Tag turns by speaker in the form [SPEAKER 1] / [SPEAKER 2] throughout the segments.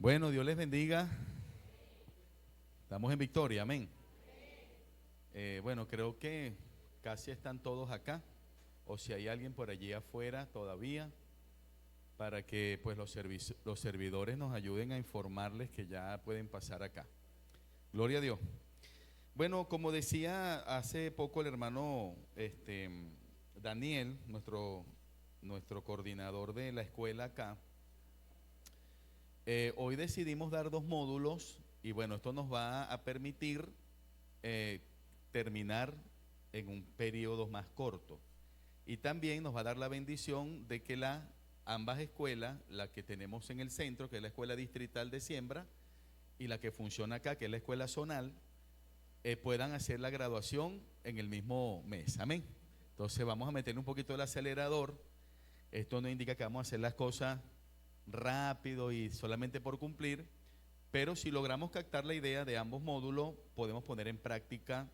[SPEAKER 1] Bueno, Dios les bendiga. Estamos en victoria, amén. Bueno, creo que casi están todos acá, o si hay alguien por allí afuera todavía, para que pues los servidores nos ayuden a informarles que ya pueden pasar acá. Gloria a Dios. Bueno, como decía hace poco el hermano Daniel, nuestro coordinador de la escuela acá, hoy decidimos dar 2 módulos y bueno, esto nos va a permitir terminar en un periodo más corto. Y también nos va a dar la bendición de que ambas escuelas, la que tenemos en el centro, que es la Escuela Distrital de Siembra, y la que funciona acá, que es la Escuela Zonal, puedan hacer la graduación en el mismo mes. Amén. Entonces vamos a meterle un poquito el acelerador. Esto no indica que vamos a hacer las cosas rápido y solamente por cumplir, pero si logramos captar la idea de ambos módulos, podemos poner en práctica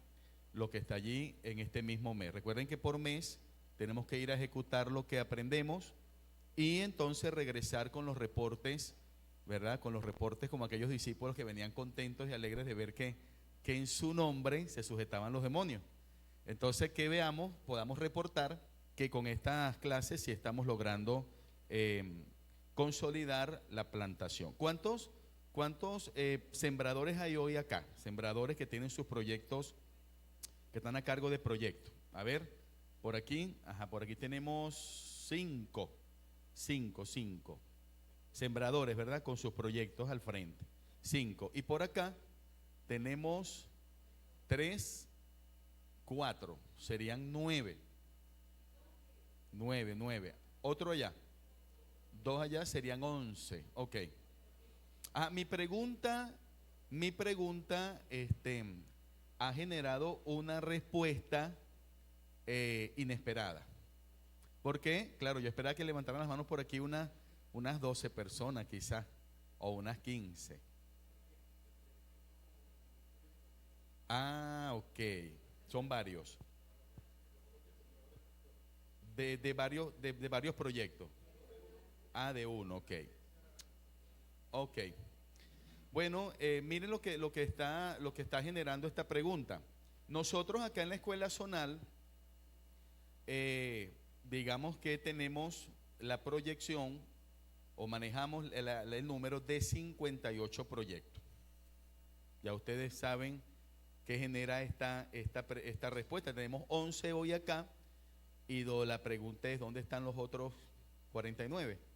[SPEAKER 1] lo que está allí en este mismo mes. Recuerden que por mes tenemos que ir a ejecutar lo que aprendemos y entonces regresar con los reportes, ¿verdad? Con los reportes como aquellos discípulos que venían contentos y alegres de ver que en su nombre se sujetaban los demonios. Entonces que podamos reportar que con estas clases sí estamos logrando consolidar la plantación. ¿Cuántos sembradores hay hoy acá? Sembradores que tienen sus proyectos, que están a cargo de proyectos. A ver, por aquí tenemos 5 sembradores, ¿verdad? Con sus proyectos al frente. 5. Y por acá tenemos 3, 4, serían 9. 9. Otro allá. 2 allá serían 11. Ok. Mi pregunta ha generado una respuesta inesperada. ¿Por qué? Claro, yo esperaba que levantaran las manos por aquí unas 12 personas quizás, o unas 15. Ok. Son varios. De varios proyectos. De uno, ok. Ok. Bueno, miren lo que está generando esta pregunta. Nosotros acá en la escuela zonal, digamos que tenemos la proyección o manejamos el número de 58 proyectos. Ya ustedes saben qué genera esta respuesta. Tenemos 11 hoy acá y la pregunta es: ¿dónde están los otros 49?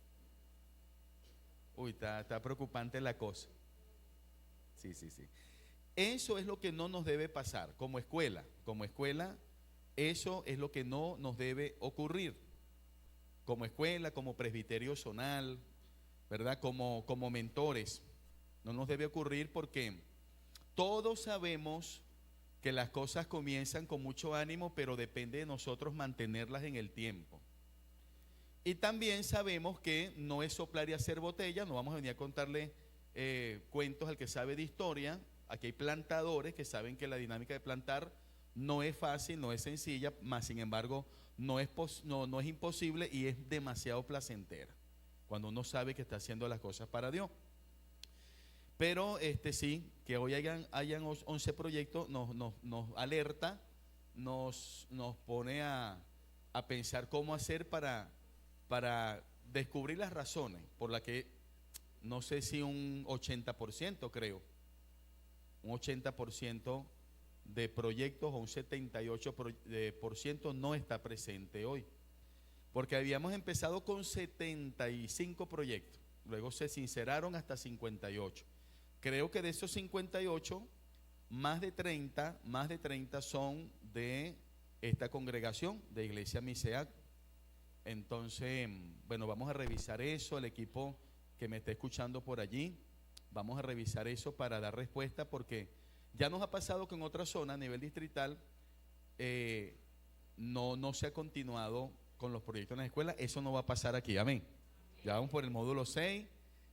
[SPEAKER 1] Uy, está preocupante la cosa. Sí. Eso es lo que no nos debe pasar como escuela. Como escuela, eso es lo que no nos debe ocurrir. Como escuela, como presbiterio zonal, ¿verdad? Como mentores. No nos debe ocurrir porque todos sabemos que las cosas comienzan con mucho ánimo, pero depende de nosotros mantenerlas en el tiempo. Y también sabemos que no es soplar y hacer botella. No vamos a venir a contarle cuentos al que sabe de historia. Aquí hay plantadores que saben que la dinámica de plantar no es fácil, no es sencilla, más sin embargo no es imposible y es demasiado placentera cuando uno sabe que está haciendo las cosas para Dios. Pero sí, que hoy hayan 11 proyectos nos alerta, nos pone a pensar cómo hacer para descubrir las razones por las que, no sé si un 80%, creo, un 80% de proyectos o un 78% no está presente hoy. Porque habíamos empezado con 75 proyectos, luego se sinceraron hasta 58. Creo que de esos 58, más de 30 son de esta congregación de Iglesia Miseac. Entonces, bueno, vamos a revisar eso, el equipo que me está escuchando por allí, vamos a revisar eso para dar respuesta, porque ya nos ha pasado que en otra zona a nivel distrital no se ha continuado con los proyectos en la escuela. Eso no va a pasar aquí, amén. Ya vamos por el módulo 6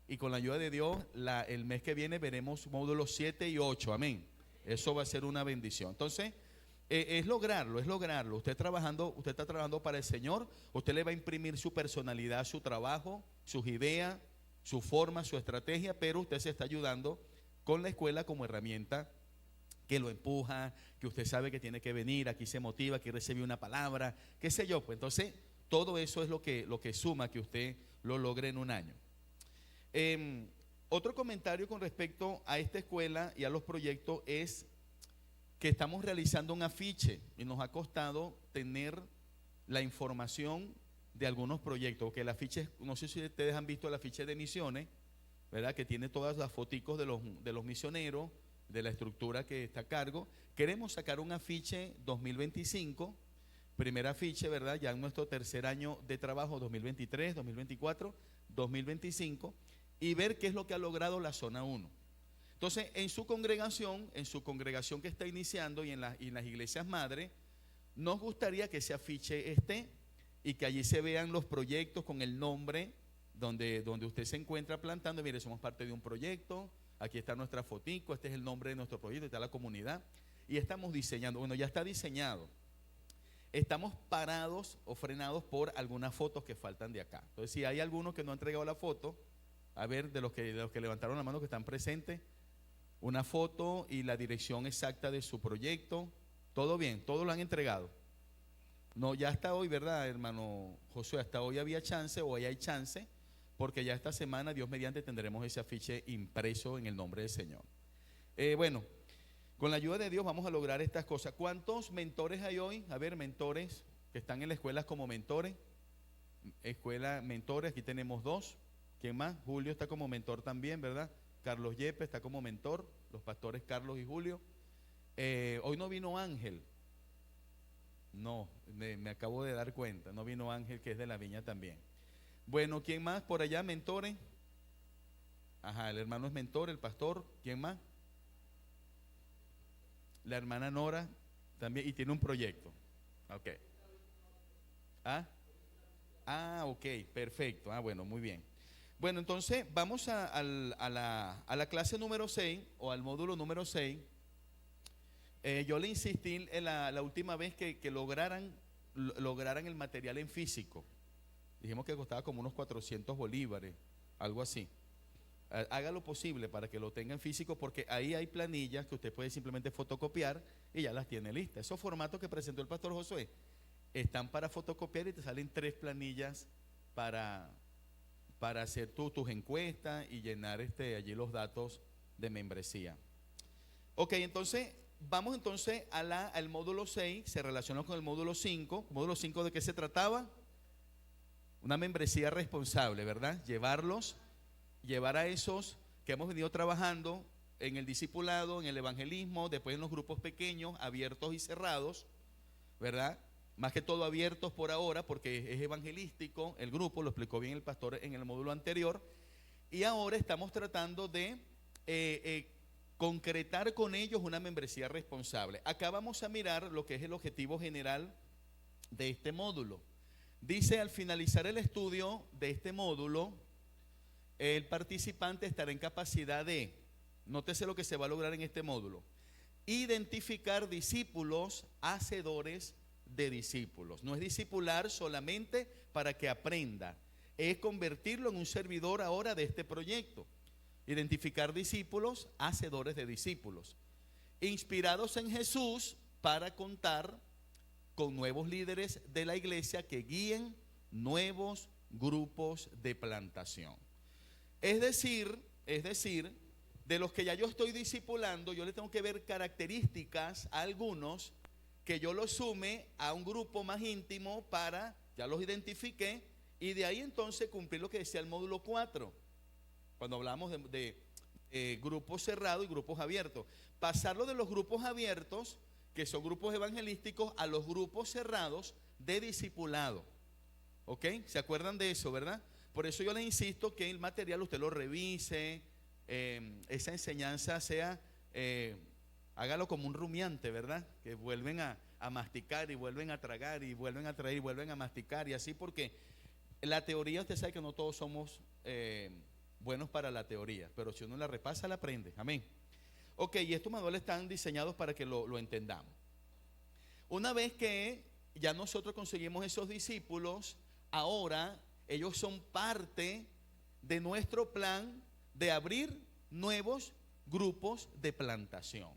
[SPEAKER 1] y con la ayuda de Dios el mes que viene veremos módulos 7 y 8, amén. Eso va a ser una bendición. Entonces es lograrlo. Usted está trabajando para el Señor. Usted le va a imprimir su personalidad, su trabajo, sus ideas, su forma, su estrategia, pero usted se está ayudando con la escuela como herramienta que lo empuja, que usted sabe que tiene que venir, aquí se motiva, aquí recibe una palabra, qué sé yo. Pues entonces, todo eso es lo que suma que usted lo logre en un año. Otro comentario con respecto a esta escuela y a los proyectos es que estamos realizando un afiche y nos ha costado tener la información de algunos proyectos, porque el afiche, no sé si ustedes han visto el afiche de misiones, ¿verdad? Que tiene todas las foticos de los misioneros, de la estructura que está a cargo. Queremos sacar un afiche 2025, primer afiche, ¿verdad? Ya en nuestro tercer año de trabajo, 2023, 2024, 2025, y ver qué es lo que ha logrado la zona 1. Entonces, en su congregación que está iniciando y en las iglesias madres, nos gustaría que ese afiche esté y que allí se vean los proyectos con el nombre donde usted se encuentra plantando. Mire, somos parte de un proyecto, aquí está nuestra fotico, este es el nombre de nuestro proyecto, está la comunidad y estamos diseñando. Bueno, ya está diseñado. Estamos parados o frenados por algunas fotos que faltan de acá. Entonces, si hay algunos que no han entregado la foto, a ver, de los que levantaron la mano que están presentes, una foto y la dirección exacta de su proyecto. Todo bien, todos lo han entregado. No, ya hasta hoy, ¿verdad, hermano Josué? Hasta hoy había chance, o hoy hay chance, porque ya esta semana, Dios mediante, tendremos ese afiche impreso en el nombre del Señor. Bueno, con la ayuda de Dios vamos a lograr estas cosas. ¿Cuántos mentores hay hoy? A ver, mentores que están en la escuela como mentores. Escuela mentores, aquí tenemos 2. ¿Quién más? Julio está como mentor también, ¿verdad? Carlos Yepes está como mentor, los pastores Carlos y Julio. Hoy no vino Ángel. No, me acabo de dar cuenta, no vino Ángel, que es de la viña también. Bueno, ¿quién más por allá? Mentores. Ajá, el hermano es mentor, el pastor. ¿Quién más? La hermana Nora también, y tiene un proyecto. Ok. Ok, perfecto. Bueno, muy bien. Bueno, entonces vamos a la clase número 6 o al módulo número 6. Yo le insistí en la última vez que lograran el material en físico. Dijimos que costaba como unos 400 bolívares, algo así. Haga lo posible para que lo tenga en físico, porque ahí hay planillas que usted puede simplemente fotocopiar y ya las tiene listas. Esos formatos que presentó el pastor Josué están para fotocopiar y te salen 3 planillas para hacer tus encuestas y llenar allí los datos de membresía. Ok, entonces vamos entonces al módulo 6, se relaciona con el módulo 5. ¿Módulo 5 de qué se trataba? Una membresía responsable, ¿verdad? Llevar a esos que hemos venido trabajando en el discipulado, en el evangelismo, después en los grupos pequeños, abiertos y cerrados, ¿verdad? Más que todo abiertos por ahora, porque es evangelístico el grupo, lo explicó bien el pastor en el módulo anterior. Y ahora estamos tratando de concretar con ellos una membresía responsable. Acá vamos a mirar lo que es el objetivo general de este módulo. Dice: al finalizar el estudio de este módulo, el participante estará en capacidad de, nótese lo que se va a lograr en este módulo: identificar discípulos hacedores de discípulos. No es discipular solamente para que aprenda, es convertirlo en un servidor ahora de este proyecto. Identificar discípulos hacedores de discípulos, inspirados en Jesús para contar con nuevos líderes de la iglesia que guíen nuevos grupos de plantación. Es decir, de los que ya yo estoy discipulando, yo le tengo que ver características a algunos que yo los sume a un grupo más íntimo ya los identifiqué, y de ahí entonces cumplir lo que decía el módulo 4, cuando hablamos de grupos cerrados y grupos abiertos. Pasarlo de los grupos abiertos, que son grupos evangelísticos, a los grupos cerrados de discipulado. ¿Ok? ¿Se acuerdan de eso, verdad? Por eso yo les insisto que el material usted lo revise, esa enseñanza hágalo como un rumiante, ¿verdad? Que vuelven a masticar y vuelven a tragar y vuelven a traer y vuelven a masticar, y así, porque la teoría, usted sabe que no todos somos buenos para la teoría, pero si uno la repasa, la aprende. Amén. Ok, y estos manuales están diseñados para que lo entendamos. Una vez que ya nosotros conseguimos esos discípulos, ahora ellos son parte de nuestro plan de abrir nuevos grupos de plantación.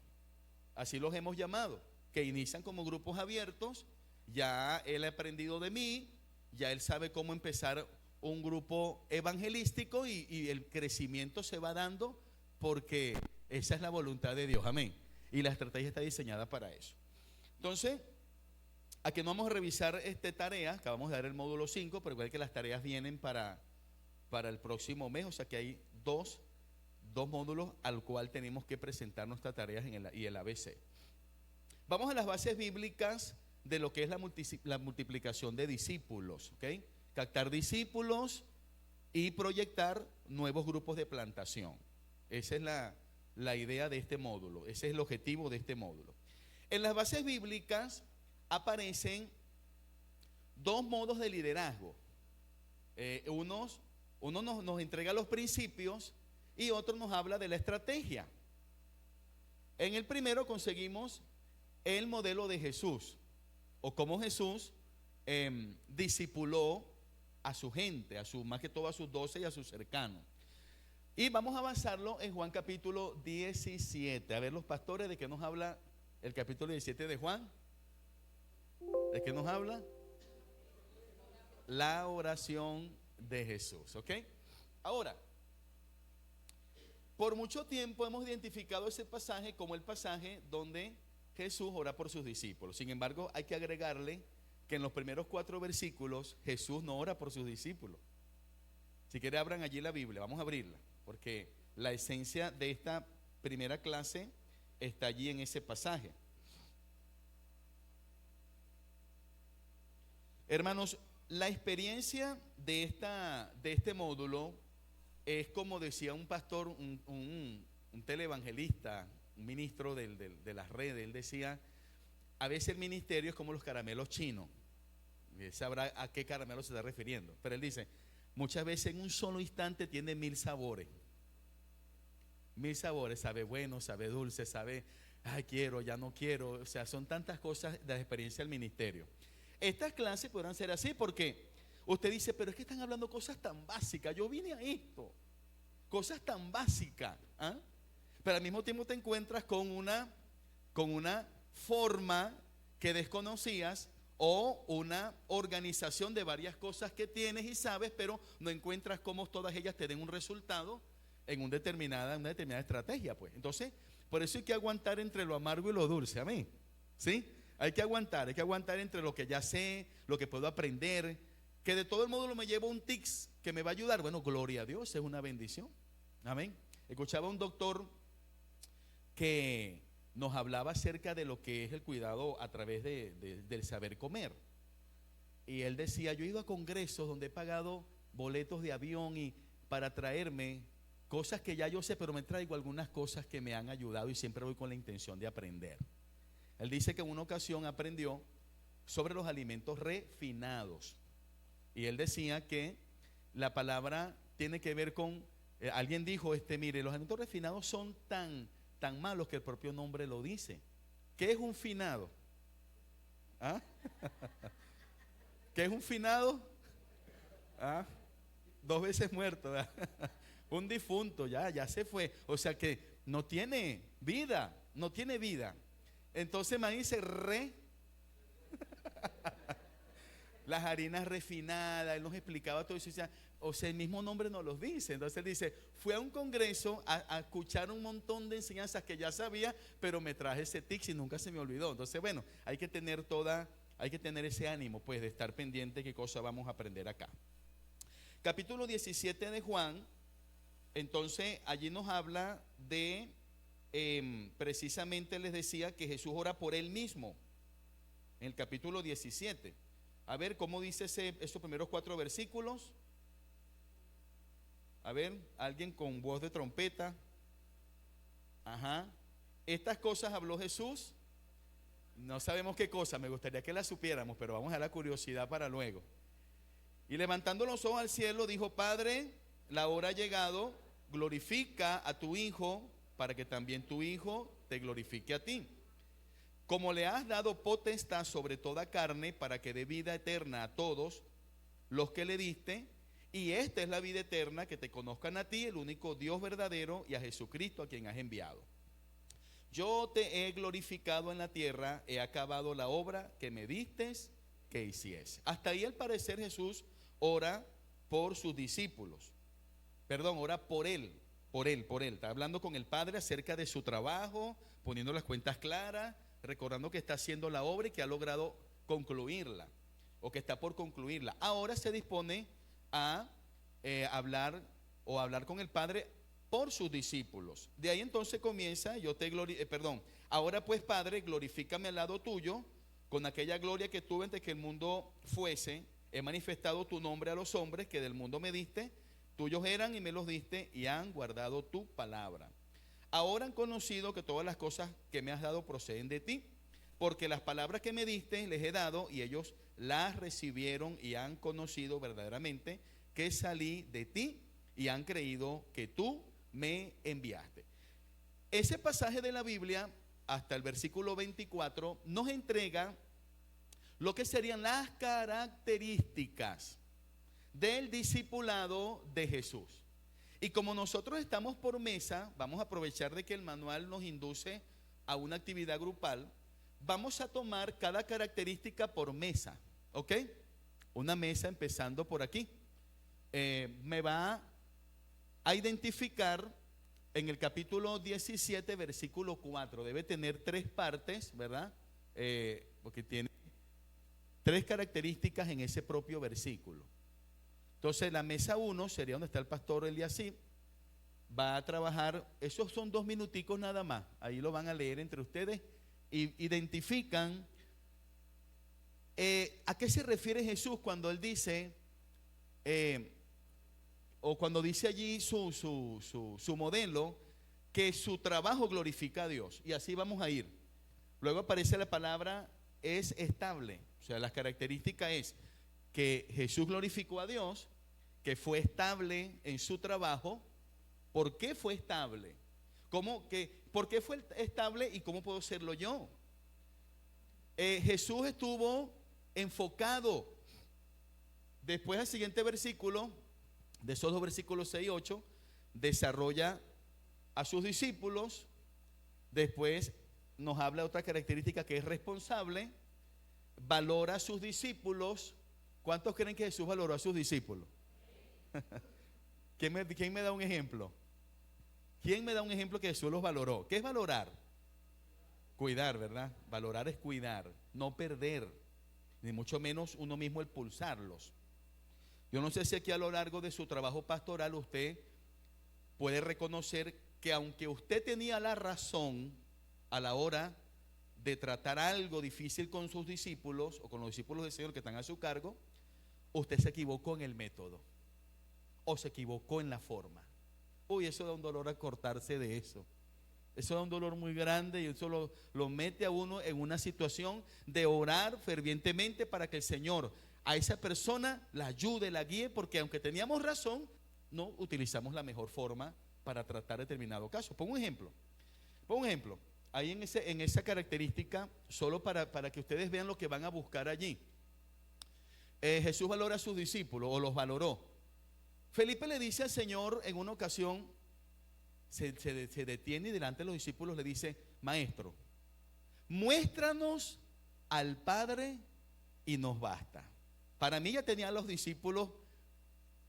[SPEAKER 1] Así los hemos llamado, que inician como grupos abiertos. Ya él ha aprendido de mí, ya él sabe cómo empezar un grupo evangelístico y el crecimiento se va dando porque esa es la voluntad de Dios, amén. Y la estrategia está diseñada para eso. Entonces, aquí no vamos a revisar tarea, acabamos de dar el módulo 5, pero igual que las tareas vienen para el próximo mes, o sea que hay dos módulos al cual tenemos que presentar nuestras tareas y el ABC. Vamos a las bases bíblicas de lo que es la multiplicación de discípulos, ¿ok? Captar discípulos y proyectar nuevos grupos de plantación. Esa es la idea de este módulo, ese es el objetivo de este módulo. En las bases bíblicas aparecen dos modos de liderazgo. Uno nos entrega los principios y otro nos habla de la estrategia. En el primero conseguimos el modelo de Jesús, o cómo Jesús discipuló a su gente, más que todo a sus 12 y a sus cercanos. Y vamos a basarlo en Juan capítulo 17. A ver, los pastores, ¿de qué nos habla el capítulo 17 de Juan? ¿De qué nos habla? La oración de Jesús, ¿ok? Ahora, por mucho tiempo hemos identificado ese pasaje como el pasaje donde Jesús ora por sus discípulos. Sin embargo, hay que agregarle que en los primeros 4 versículos Jesús no ora por sus discípulos. Si quieren, abran allí la Biblia, vamos a abrirla, porque la esencia de esta primera clase está allí en ese pasaje. Hermanos, la experiencia de este módulo es, como decía un pastor, un televangelista, un ministro de las redes. Él decía: a veces el ministerio es como los caramelos chinos. Y él sabrá a qué caramelo se está refiriendo, pero él dice: muchas veces en un solo instante tiene 1000 sabores. 1000 sabores, sabe bueno, sabe dulce, sabe, ay, quiero, ya no quiero. O sea, son tantas cosas de la experiencia del ministerio. Estas clases podrán ser así porque usted dice: pero es que están hablando cosas tan básicas, yo vine a esto, cosas tan básicas, ¿ah? Pero al mismo tiempo te encuentras con una forma que desconocías, o una organización de varias cosas que tienes y sabes, pero no encuentras cómo todas ellas te den un resultado en una determinada estrategia, pues. Entonces, por eso hay que aguantar entre lo amargo y lo dulce, amén. ¿Sí? Hay que aguantar entre lo que ya sé, lo que puedo aprender, que de todo el módulo me llevo un tics que me va a ayudar. Bueno, gloria a Dios, es una bendición, amén. Escuchaba a un doctor que nos hablaba acerca de lo que es el cuidado a través del saber comer. Y él decía: yo he ido a congresos donde he pagado boletos de avión y para traerme cosas que ya yo sé, pero me traigo algunas cosas que me han ayudado y siempre voy con la intención de aprender. Él dice que en una ocasión aprendió sobre los alimentos refinados. Y él decía que la palabra tiene que ver con, alguien dijo, mire, los alimentos refinados son tan malos que el propio nombre lo dice. ¿Qué es un finado? ¿Ah? ¿Qué es un finado? ¿Ah? 2 veces muerto, ¿verdad? Un difunto, ya se fue. O sea que no tiene vida, no tiene vida. Entonces me dice las harinas refinadas. Él nos explicaba todo eso. O sea, el mismo nombre nos los dice. Entonces él dice: fui a un congreso a escuchar un montón de enseñanzas que ya sabía, pero me traje ese tic y nunca se me olvidó. Entonces, bueno, hay que tener ese ánimo, pues, de estar pendiente de qué cosa vamos a aprender acá. Capítulo 17 de Juan. Entonces allí nos habla de, precisamente les decía que Jesús ora por él mismo. En el capítulo 17. A ver, ¿cómo dice esos primeros 4 versículos? A ver, alguien con voz de trompeta. Ajá. Estas cosas habló Jesús. No sabemos qué cosa, me gustaría que las supiéramos, pero vamos a la curiosidad para luego. Y levantando los ojos al cielo, dijo: Padre, la hora ha llegado, glorifica a tu Hijo, para que también tu Hijo te glorifique a ti. Como le has dado potestad sobre toda carne, para que dé vida eterna a todos los que le diste. Y esta es la vida eterna, que te conozcan a ti, el único Dios verdadero, y a Jesucristo a quien has enviado. Yo te he glorificado en la tierra, he acabado la obra que me distes que hiciese. Hasta ahí al parecer Jesús ora por sus discípulos. Perdón, ora por él. Está hablando con el Padre acerca de su trabajo, poniendo las cuentas claras, recordando que está haciendo la obra y que ha logrado concluirla, o que está por concluirla. Ahora se dispone a hablar con el Padre por sus discípulos. De ahí entonces comienza, ahora pues Padre, glorifícame al lado tuyo, con aquella gloria que tuve antes que el mundo fuese. He manifestado tu nombre a los hombres que del mundo me diste, tuyos eran y me los diste y han guardado tu palabra. Ahora han conocido que todas las cosas que me has dado proceden de ti, porque las palabras que me diste les he dado y ellos las recibieron y han conocido verdaderamente que salí de ti y han creído que tú me enviaste. Ese pasaje de la Biblia, hasta el versículo 24, nos entrega lo que serían las características del discipulado de Jesús. Y como nosotros estamos por mesa, vamos a aprovechar de que el manual nos induce a una actividad grupal. Vamos a tomar cada característica por mesa, ¿ok? Una mesa empezando por aquí. Me va a identificar en el capítulo 17, versículo 4. Debe tener 3 partes, ¿verdad? Porque tiene 3 características en ese propio versículo. Entonces la mesa 1 sería donde está el pastor Eliasib. Va a trabajar, esos son 2 minuticos nada más. Ahí lo van a leer entre ustedes y identifican a qué se refiere Jesús cuando él dice, o cuando dice allí su modelo, que su trabajo glorifica a Dios. Y así vamos a ir. Luego aparece la palabra es estable. O sea, las características es que Jesús glorificó a Dios, que fue estable en su trabajo. ¿Por qué fue estable? ¿Por qué fue estable y cómo puedo serlo yo? Jesús estuvo enfocado. Después, al siguiente versículo, de esos 2 versículos 6 y 8, desarrolla a sus discípulos. Después nos habla de otra característica, que es responsable. Valora a sus discípulos. ¿Cuántos creen que Jesús valoró a sus discípulos? ¿Quién me da un ejemplo? ¿Quién me da un ejemplo que Jesús los valoró? ¿Qué es valorar? Cuidar, ¿verdad? Valorar es cuidar, no perder, ni mucho menos uno mismo el pulsarlos. Yo no sé si aquí a lo largo de su trabajo pastoral usted puede reconocer que aunque usted tenía la razón a la hora de tratar algo difícil con sus discípulos o con los discípulos del Señor que están a su cargo, usted se equivocó en el método o se equivocó en la forma. Uy, eso da un dolor acordarse de eso. Eso da un dolor muy grande y eso lo mete a uno en una situación de orar fervientemente para que el Señor a esa persona la ayude, la guíe, porque aunque teníamos razón, no utilizamos la mejor forma para tratar determinado caso. Pongo un ejemplo. Ahí en esa característica, solo para que ustedes vean lo que van a buscar allí. Jesús valora a sus discípulos, o los valoró. Felipe le dice al Señor en una ocasión, se detiene y delante de los discípulos le dice: Maestro, muéstranos al Padre y nos basta. Para mí ya tenía a los discípulos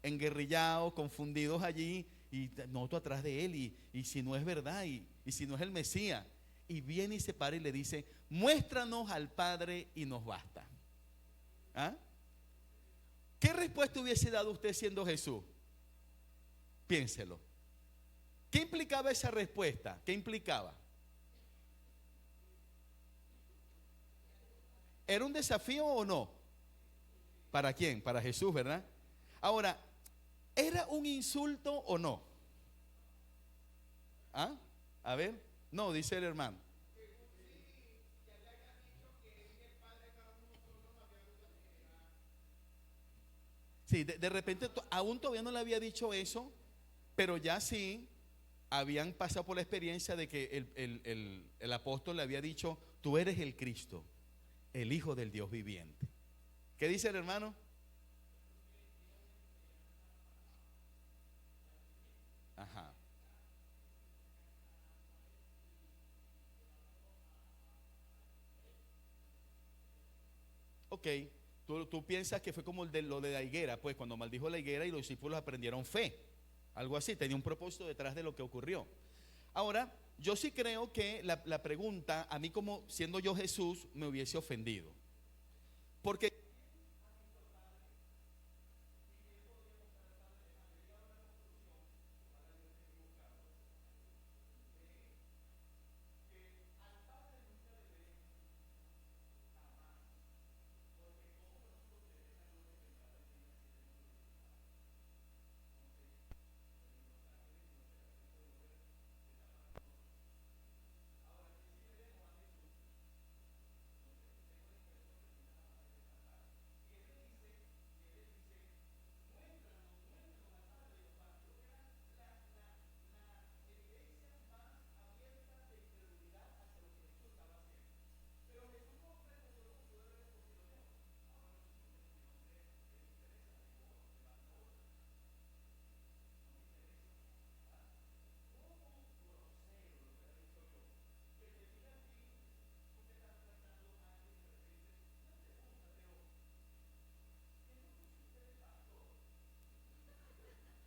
[SPEAKER 1] enguerrillados, confundidos allí, y noto atrás de él, y si no es verdad, y si no es el Mesías. Y viene y se para y le dice: muéstranos al Padre y nos basta. ¿Ah? ¿Qué respuesta hubiese dado usted siendo Jesús? Piénselo. ¿Qué implicaba esa respuesta? ¿Qué implicaba? ¿Era un desafío o no? ¿Para quién? Para Jesús, ¿verdad? Ahora, ¿era un insulto o no? ¿Ah? A ver, no, dice el hermano. Sí, de repente aún todavía no le había dicho eso, pero ya sí habían pasado por la experiencia de que el apóstol le había dicho: tú eres el Cristo, el Hijo del Dios viviente. ¿Qué dice el hermano? ok, tú piensas que fue como lo de la higuera, pues cuando maldijo la higuera y los discípulos aprendieron fe, algo así, tenía un propósito detrás de lo que ocurrió. Ahora, yo sí creo que la pregunta, a mí como siendo yo Jesús, me hubiese ofendido. Porque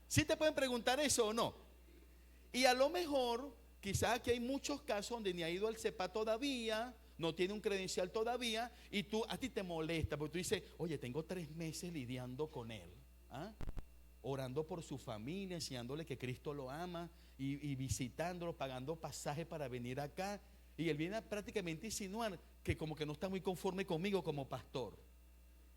[SPEAKER 1] sí te pueden preguntar eso o no. Y a lo mejor, quizás aquí hay muchos casos donde ni ha ido al CEPA todavía, no tiene un credencial todavía, y a ti te molesta, porque tú dices, oye, tengo 3 meses lidiando con él, ¿ah? Orando por su familia, enseñándole que Cristo lo ama, y visitándolo, pagando pasaje para venir acá, y él viene a prácticamente insinuar que como que no está muy conforme conmigo como pastor.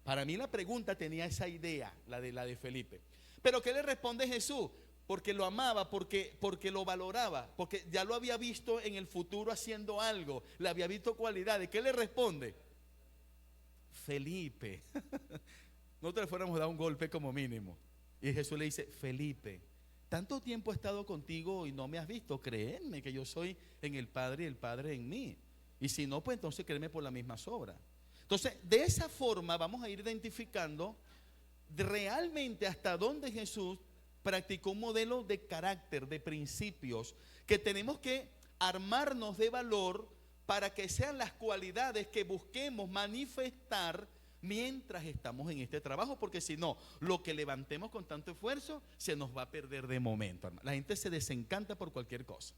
[SPEAKER 1] Para mí la pregunta tenía esa idea, la de Felipe. Pero ¿qué le responde Jesús? Porque lo amaba, porque lo valoraba, porque ya lo había visto en el futuro haciendo algo, le había visto cualidades. ¿Qué le responde? Felipe, no te le fuéramos a dar un golpe como mínimo. Y Jesús le dice, Felipe, tanto tiempo he estado contigo y no me has visto. Créeme que yo soy en el Padre y el Padre en mí. Y si no, pues entonces créeme por las mismas obras. Entonces, de esa forma vamos a ir identificando realmente hasta dónde Jesús practicó un modelo de carácter, de principios, que tenemos que armarnos de valor para que sean las cualidades que busquemos manifestar mientras estamos en este trabajo, porque si no, lo que levantemos con tanto esfuerzo se nos va a perder de momento, hermano. La gente se desencanta por cualquier cosa,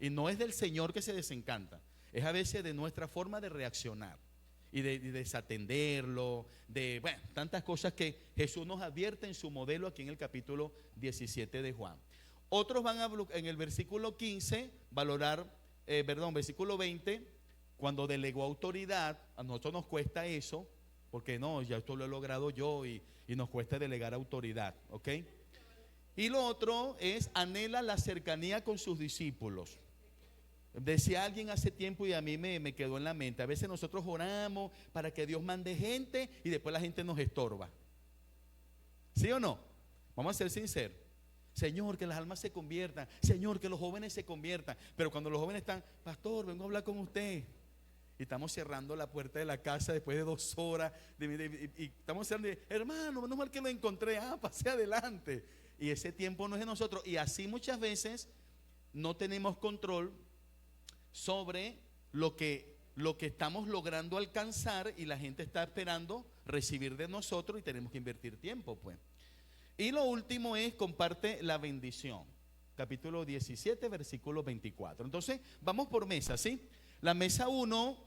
[SPEAKER 1] y no es del Señor que se desencanta, es a veces de nuestra forma de reaccionar y de desatenderlo, de bueno, tantas cosas que Jesús nos advierte en su modelo aquí en el capítulo 17 de Juan. Otros van a en el versículo 15 valorar, versículo 20, cuando delegó autoridad. A nosotros nos cuesta eso, porque no, ya esto lo he logrado yo, y nos cuesta delegar autoridad, ¿ok? Y lo otro es anhela la cercanía con sus discípulos. Decía alguien hace tiempo y a mí me quedó en la mente, a veces nosotros oramos para que Dios mande gente y después la gente nos estorba. ¿Sí o no? Vamos a ser sinceros. Señor, que las almas se conviertan, Señor, que los jóvenes se conviertan. Pero cuando los jóvenes están, pastor, vengo a hablar con usted, y estamos cerrando la puerta de la casa después de 2 horas y estamos cerrando, hermano, menos mal que lo encontré, pasé adelante. Y ese tiempo no es de nosotros. Y así muchas veces no tenemos control sobre lo que estamos logrando alcanzar, y la gente está esperando recibir de nosotros y tenemos que invertir tiempo, pues. Y lo último es comparte la bendición. Capítulo 17, versículo 24. Entonces, vamos por mesa, ¿sí? La mesa 1,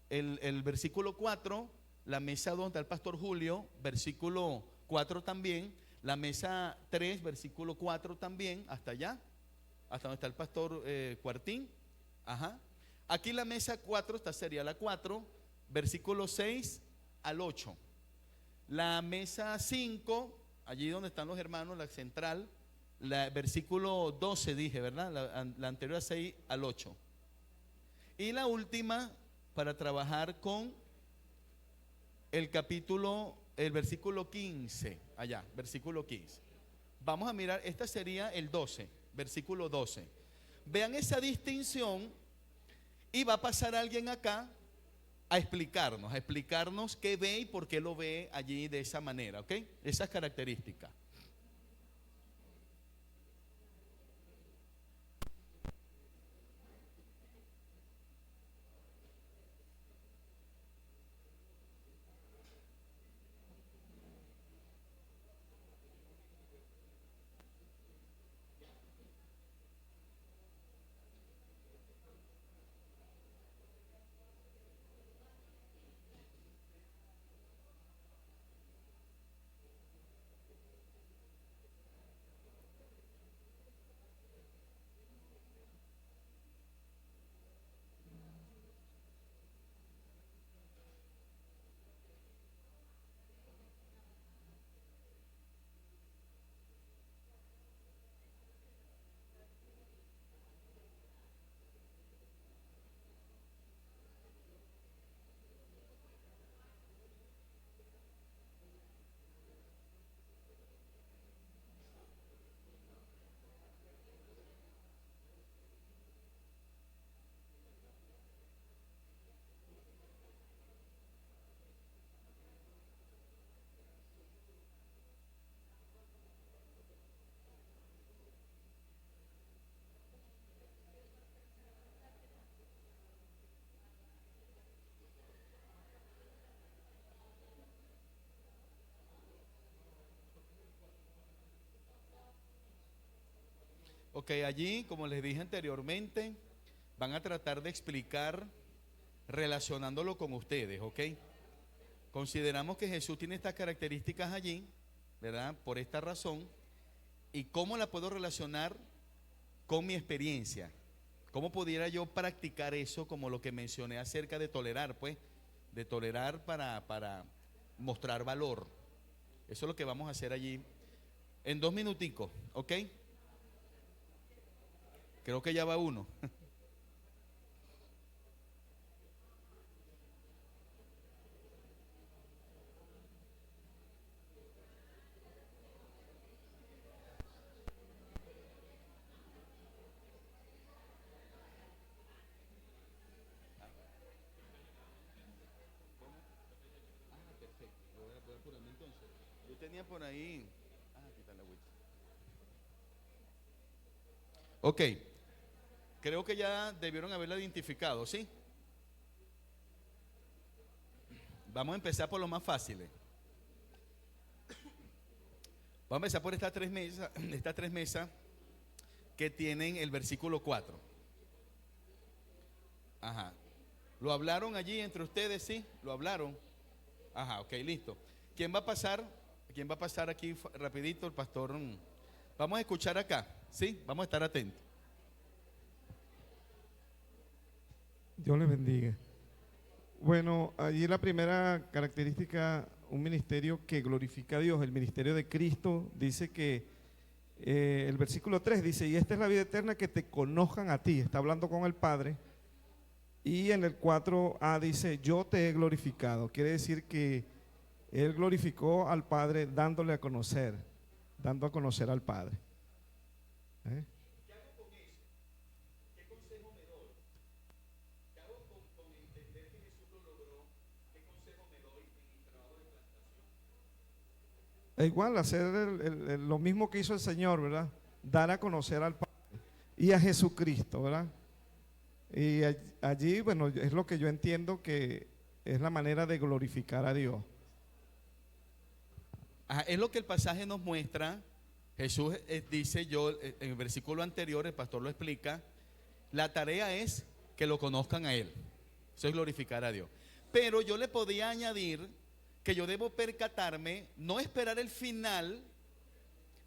[SPEAKER 1] el versículo 4, la mesa 2 está el pastor Julio, versículo 4 también, la mesa 3, versículo 4 también, hasta allá, hasta donde está el pastor Cuartín. Ajá. Aquí la mesa 4, esta sería la 4, versículo 6 al 8. La mesa 5, allí donde están los hermanos, la central, versículo 12 dije, ¿verdad? La anterior a 6 al 8. Y la última, para trabajar con el versículo 15, allá, versículo 15. Vamos a mirar, esta sería el 12, versículo 12. Vean esa distinción, y va a pasar alguien acá a explicarnos qué ve y por qué lo ve allí de esa manera, ¿ok? Esas características. Ok, allí, como les dije anteriormente, van a tratar de explicar relacionándolo con ustedes, ¿ok? Consideramos que Jesús tiene estas características allí, ¿verdad? Por esta razón. ¿Y cómo la puedo relacionar con mi experiencia? ¿Cómo pudiera yo practicar eso como lo que mencioné acerca de tolerar, pues? De tolerar para mostrar valor. Eso es lo que vamos a hacer allí en 2 minuticos, ¿ok? Creo que ya va uno. Yo tenía por ahí. Aquí está la agüita. Ok, creo que ya debieron haberla identificado, ¿sí? Vamos a empezar por lo más fáciles. Vamos a empezar por estas tres mesas que tienen el versículo 4. Ajá. ¿Lo hablaron allí entre ustedes? Sí, lo hablaron. Ajá, ok, listo. ¿Quién va a pasar? ¿Quién va a pasar aquí rapidito? El pastor. Vamos a escuchar acá, ¿sí? Vamos a estar atentos.
[SPEAKER 2] Dios les bendiga. Bueno, allí la primera característica, un ministerio que glorifica a Dios, el ministerio de Cristo, dice que el versículo 3 dice, y esta es la vida eterna, que te conozcan a ti, está hablando con el Padre, y en el 4a dice, yo te he glorificado, quiere decir que Él glorificó al Padre dándole a conocer, dando a conocer al Padre. ¿Eh? E igual hacer lo mismo que hizo el Señor, ¿verdad? Dar a conocer al Padre y a Jesucristo, ¿verdad? Y allí, bueno, es lo que yo entiendo que es la manera de glorificar a Dios.
[SPEAKER 1] Ajá, es lo que el pasaje nos muestra. Jesús dice, en el versículo anterior, el pastor lo explica, la tarea es que lo conozcan a Él. Eso es glorificar a Dios. Pero yo le podía añadir que yo debo percatarme, no esperar el final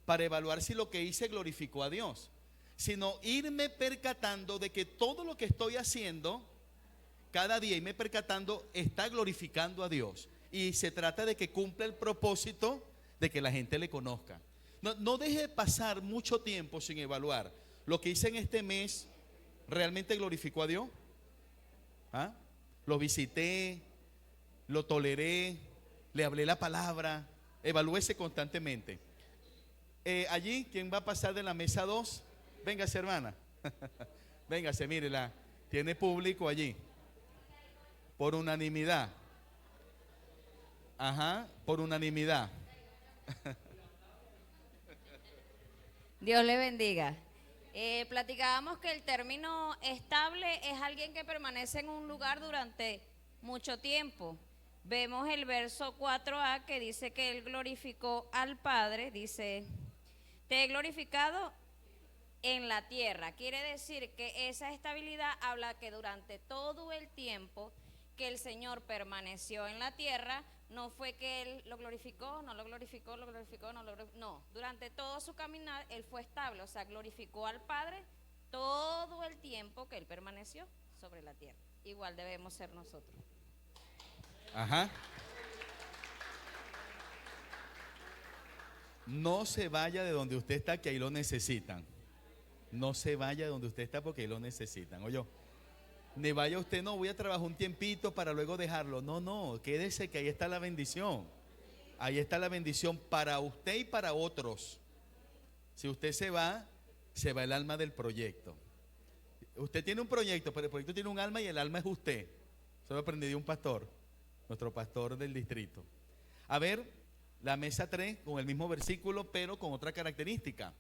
[SPEAKER 1] para evaluar si lo que hice glorificó a Dios, sino irme percatando de que todo lo que estoy haciendo cada día, irme percatando, está glorificando a Dios. Y se trata de que cumpla el propósito de que la gente le conozca. No deje pasar mucho tiempo sin evaluar. Lo que hice en este mes, ¿realmente glorificó a Dios? ¿Ah? Lo visité, lo toleré, le hablé la palabra. Evalúese constantemente. Allí, ¿quién va a pasar de la mesa 2? Véngase, hermana. Véngase, mírela. Tiene público allí. Por unanimidad. Ajá, por unanimidad.
[SPEAKER 3] Dios le bendiga. Platicábamos que el término estable es alguien que permanece en un lugar durante mucho tiempo. Vemos el verso 4a que dice que Él glorificó al Padre, dice, te he glorificado en la tierra. Quiere decir que esa estabilidad habla que durante todo el tiempo que el Señor permaneció en la tierra, no fue que Él lo glorificó, no lo glorificó, lo glorificó, no lo glorificó. No, durante todo su caminar Él fue estable, o sea, glorificó al Padre todo el tiempo que Él permaneció sobre la tierra. Igual debemos ser nosotros.
[SPEAKER 1] Ajá. No se vaya de donde usted está, que ahí lo necesitan. No se vaya de donde usted está, porque ahí lo necesitan. Oye, ni vaya usted, no, voy a trabajar un tiempito para luego dejarlo. No, quédese, que ahí está la bendición. Ahí está la bendición para usted y para otros. Si usted se va el alma del proyecto. Usted tiene un proyecto, pero el proyecto tiene un alma y el alma es usted. Eso lo aprendí de un pastor, nuestro pastor del distrito. A ver, la mesa 3 con el mismo versículo, pero con otra característica.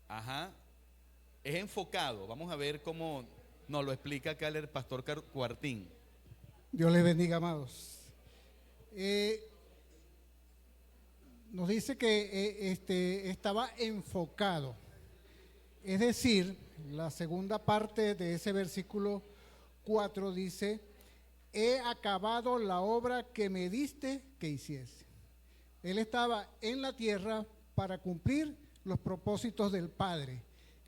[SPEAKER 1] Ajá. Es enfocado. Vamos a ver cómo nos lo explica acá el pastor Cuartín.
[SPEAKER 4] Dios les bendiga, amados. Nos dice que estaba enfocado. Es decir, la segunda parte de ese versículo 4 dice, he acabado la obra que me diste que hiciese. Él estaba en la tierra para cumplir los propósitos del Padre.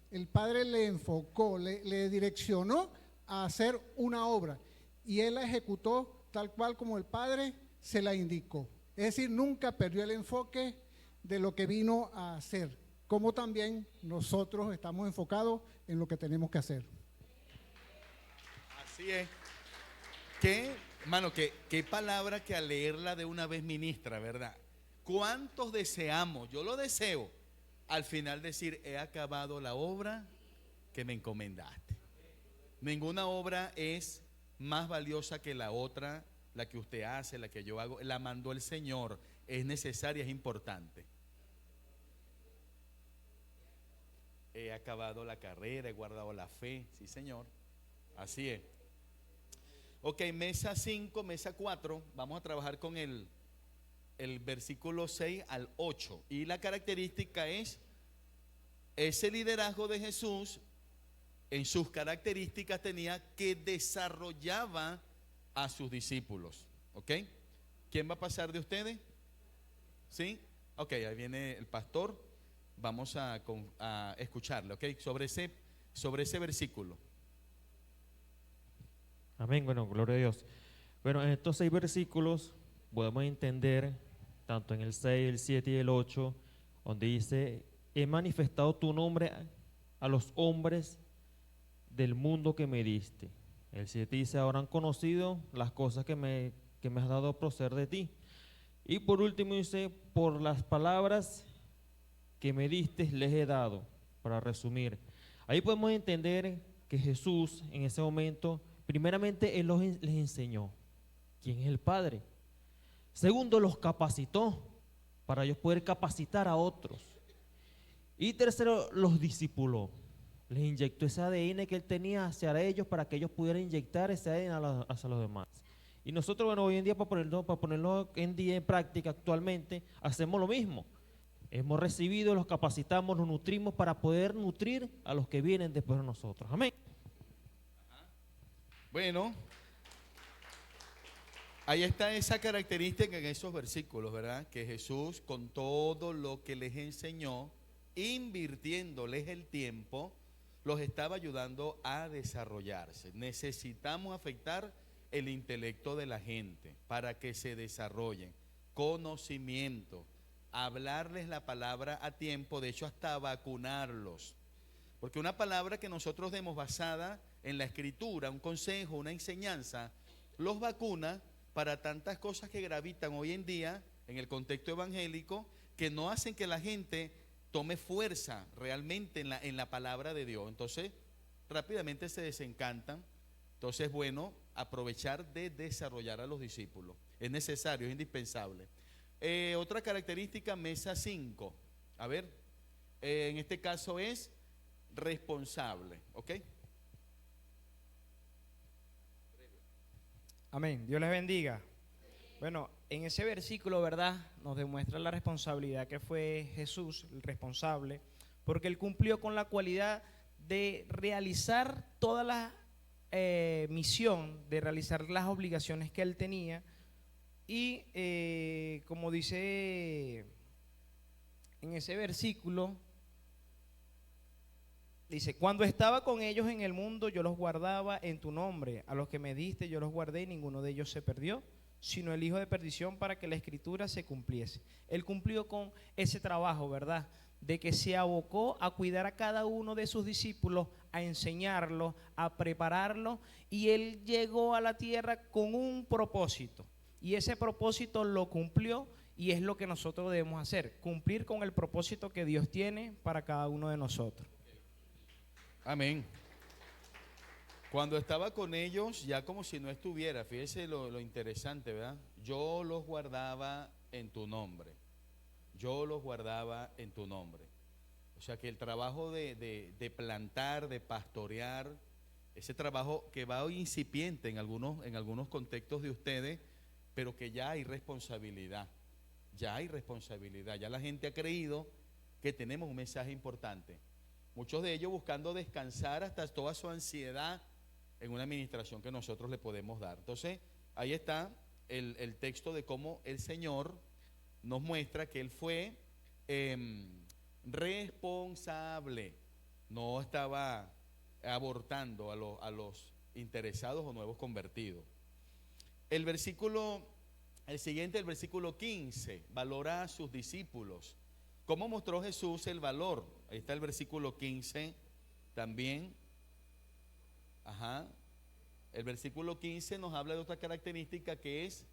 [SPEAKER 4] El Padre le enfocó, le direccionó a hacer una obra y él la ejecutó tal cual como el Padre se la indicó. Es decir, nunca perdió el enfoque de lo que vino a hacer, como también nosotros estamos enfocados en lo que tenemos que hacer.
[SPEAKER 1] Así es. Qué palabra que al leerla de una vez ministra, ¿verdad? ¿Cuántos deseamos? Yo lo deseo. Al final decir, he acabado la obra que me encomendaste. Ninguna obra es más valiosa que la otra, la que usted hace, la que yo hago. La mandó el Señor. Es necesaria, es importante. He acabado la carrera, he guardado la fe. Sí, Señor. Así es. Ok, mesa 5, mesa 4. Vamos a trabajar con el versículo 6 al 8. Y la característica es ese liderazgo de Jesús. En sus características tenía que desarrollaba a sus discípulos. ¿Ok? ¿Quién va a pasar de ustedes? ¿Sí? Ok, ahí viene el pastor. Vamos a escucharle, ¿ok? Sobre ese versículo.
[SPEAKER 5] Amén, bueno, gloria a Dios. Bueno, en estos 6 versículos podemos entender, tanto en el 6, el 7 y el 8, donde dice, he manifestado tu nombre a los hombres del mundo que me diste. El 7 dice, ahora han conocido las cosas que me has dado a proceder de ti. Y por último dice, por las palabras que me diste les he dado, para resumir. Ahí podemos entender que Jesús en ese momento, primeramente Él les enseñó quién es el Padre. Segundo, los capacitó para ellos poder capacitar a otros. Y tercero, los discipuló. Les inyectó ese ADN que Él tenía hacia ellos para que ellos pudieran inyectar ese ADN hacia los demás. Y nosotros, bueno, hoy en día para ponerlo en práctica actualmente, hacemos lo mismo. Hemos recibido, los capacitamos, los nutrimos para poder nutrir a los que vienen después de nosotros. Amén.
[SPEAKER 1] Bueno, ahí está esa característica en esos versículos, ¿verdad? Que Jesús, con todo lo que les enseñó, invirtiéndoles el tiempo, los estaba ayudando a desarrollarse. Necesitamos afectar el intelecto de la gente para que se desarrollen. Conocimiento, hablarles la palabra a tiempo, de hecho hasta vacunarlos. Porque una palabra que nosotros demos basada en la escritura, un consejo, una enseñanza, los vacuna para tantas cosas que gravitan hoy en día en el contexto evangélico, que no hacen que la gente tome fuerza realmente en la palabra de Dios. Entonces, rápidamente se desencantan. Entonces, bueno, aprovechar de desarrollar a los discípulos. Es necesario, es indispensable. Otra característica, mesa 5. A ver, en este caso es responsable, ¿ok?
[SPEAKER 6] Amén, Dios les bendiga. Bueno, en ese versículo, ¿verdad?, nos demuestra la responsabilidad que fue Jesús, el responsable, porque Él cumplió con la cualidad de realizar toda la misión, de realizar las obligaciones que Él tenía. Y como dice en ese versículo, dice, cuando estaba con ellos en el mundo, yo los guardaba en tu nombre. A los que me diste, yo los guardé y ninguno de ellos se perdió, sino el hijo de perdición, para que la escritura se cumpliese. Él cumplió con ese trabajo, ¿verdad?, de que se abocó a cuidar a cada uno de sus discípulos, a enseñarlos, a prepararlos, y Él llegó a la tierra con un propósito, y ese propósito lo cumplió, y es lo que nosotros debemos hacer, cumplir con el propósito que Dios tiene para cada uno de nosotros.
[SPEAKER 1] Amén. Cuando estaba con ellos, ya como si no estuviera, fíjese lo interesante, ¿verdad? Yo los guardaba en tu nombre. Yo los guardaba en tu nombre. O sea que el trabajo de plantar, de pastorear, ese trabajo que va hoy incipiente en algunos contextos de ustedes, pero que ya hay responsabilidad. Ya hay responsabilidad. Ya la gente ha creído que tenemos un mensaje importante. Muchos de ellos buscando descansar hasta toda su ansiedad en una administración que nosotros le podemos dar. Entonces, ahí está el texto de cómo el Señor nos muestra que Él fue responsable, no estaba abortando a los interesados o nuevos convertidos. El siguiente, el versículo 15, valora a sus discípulos. ¿Cómo mostró Jesús el valor? Ahí está el versículo 15 también. Ajá. El versículo 15 nos habla de otra característica que es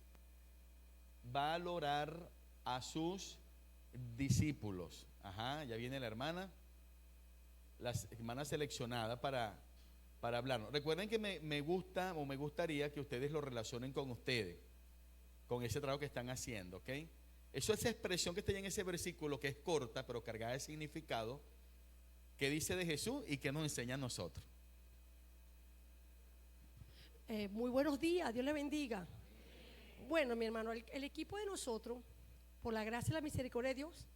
[SPEAKER 1] valorar a sus discípulos. Ajá, ya viene la hermana seleccionada para hablarnos. Recuerden que me gusta o me gustaría que ustedes lo relacionen con ustedes, con ese trabajo que están haciendo, ¿ok? Esa expresión que está en ese versículo, que es corta pero cargada de significado, que dice de Jesús y que nos enseña a nosotros.
[SPEAKER 7] Muy buenos días, Dios le bendiga. Bueno, mi hermano, el equipo de nosotros, por la gracia y la misericordia de Dios,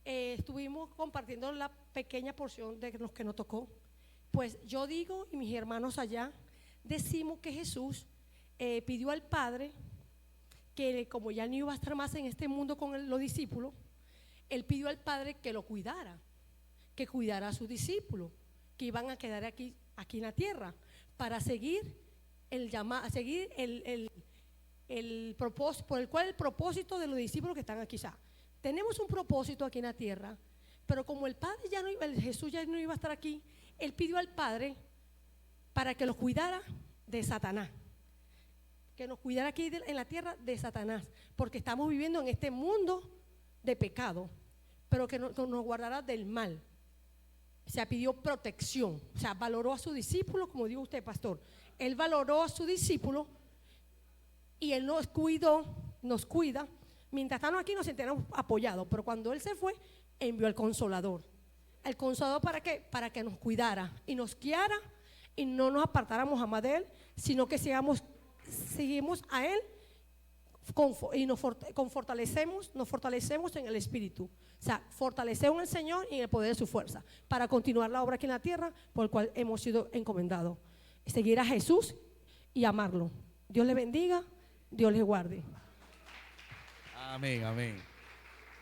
[SPEAKER 7] estuvimos compartiendo la pequeña porción de los que nos tocó. Pues yo digo, y mis hermanos allá, decimos que Jesús pidió al Padre que, como ya no iba a estar más en este mundo con los discípulos, Él pidió al Padre que lo cuidara, que cuidara a sus discípulos, que iban a quedar aquí en la tierra, para seguir el propósito, por el cual el propósito de los discípulos que están aquí. Ya tenemos un propósito aquí en la tierra, pero como el Padre ya no iba, Jesús ya no iba a estar aquí, Él pidió al Padre para que los cuidara de Satanás, que nos cuidara aquí en la tierra de Satanás, porque estamos viviendo en este mundo de pecado, pero que nos guardará del mal. O sea, pidió protección, o sea, valoró a sus discípulos, como dijo usted, pastor. Él valoró a sus discípulos y Él nos cuida. Mientras estamos aquí nos sentimos apoyados, pero cuando Él se fue, envió al Consolador. ¿El Consolador para qué? Para que nos cuidara y nos guiara y no nos apartáramos jamás de Él, sino que seguimos a Él y nos fortalecemos en el Espíritu. O sea, fortalecemos en el Señor y en el poder de su fuerza para continuar la obra aquí en la tierra por la cual hemos sido encomendados. Seguir a Jesús y amarlo. Dios le bendiga, Dios le guarde.
[SPEAKER 1] Amén, amén.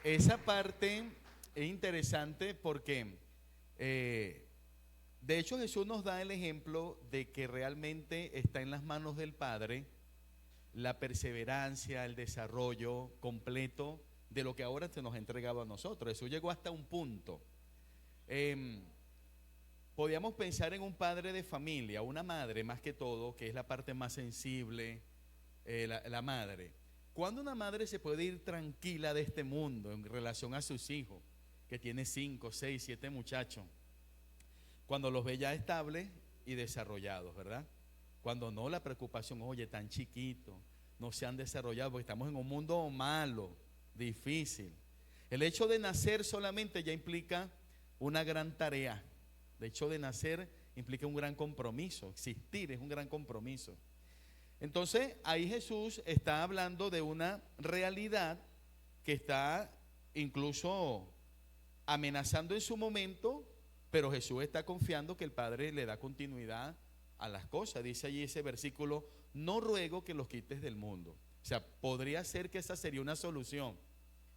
[SPEAKER 1] Esa parte es interesante porque de hecho Jesús nos da el ejemplo de que realmente está en las manos del Padre la perseverancia, el desarrollo completo de lo que ahora se nos ha entregado a nosotros. Jesús llegó hasta un punto. Podíamos pensar en un padre de familia, una madre más que todo, que es la parte más sensible, la madre. ¿Cuándo una madre se puede ir tranquila de este mundo en relación a sus hijos, que tiene 5, 6, 7 muchachos? Cuando los ve ya estables y desarrollados, ¿verdad? Cuando no, la preocupación, oye, tan chiquitos, no se han desarrollado, porque estamos en un mundo malo, difícil. El hecho de nacer solamente ya implica una gran tarea. El hecho de nacer implica un gran compromiso. Existir es un gran compromiso. Entonces, ahí Jesús está hablando de una realidad que está incluso amenazando en su momento, pero Jesús está confiando que el Padre le da continuidad a las cosas. Dice allí ese versículo: no ruego que los quites del mundo. O sea, podría ser que esa sería una solución,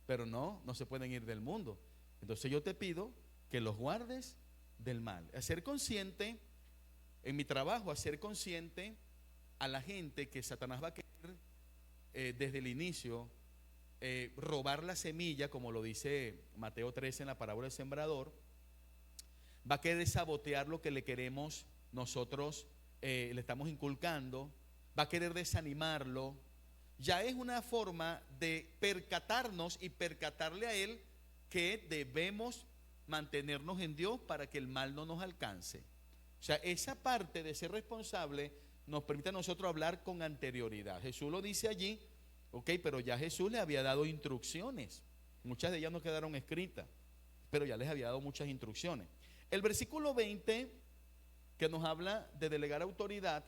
[SPEAKER 1] pero no se pueden ir del mundo. Entonces yo te pido que los guardes del mal. A ser consciente en mi trabajo, a ser consciente a la gente que Satanás va a querer desde el inicio robar la semilla, como lo dice Mateo 13 en la parábola del sembrador. Va a querer sabotear lo que le queremos nosotros, le estamos inculcando. Va a querer desanimarlo. Ya es una forma de percatarnos y percatarle a él que debemos mantenernos en Dios para que el mal no nos alcance. O sea, esa parte de ser responsable nos permite a nosotros hablar con anterioridad. Jesús lo dice allí, ok, pero ya Jesús le había dado instrucciones. Muchas de ellas no quedaron escritas, pero ya les había dado muchas instrucciones. El versículo 20, que nos habla de delegar autoridad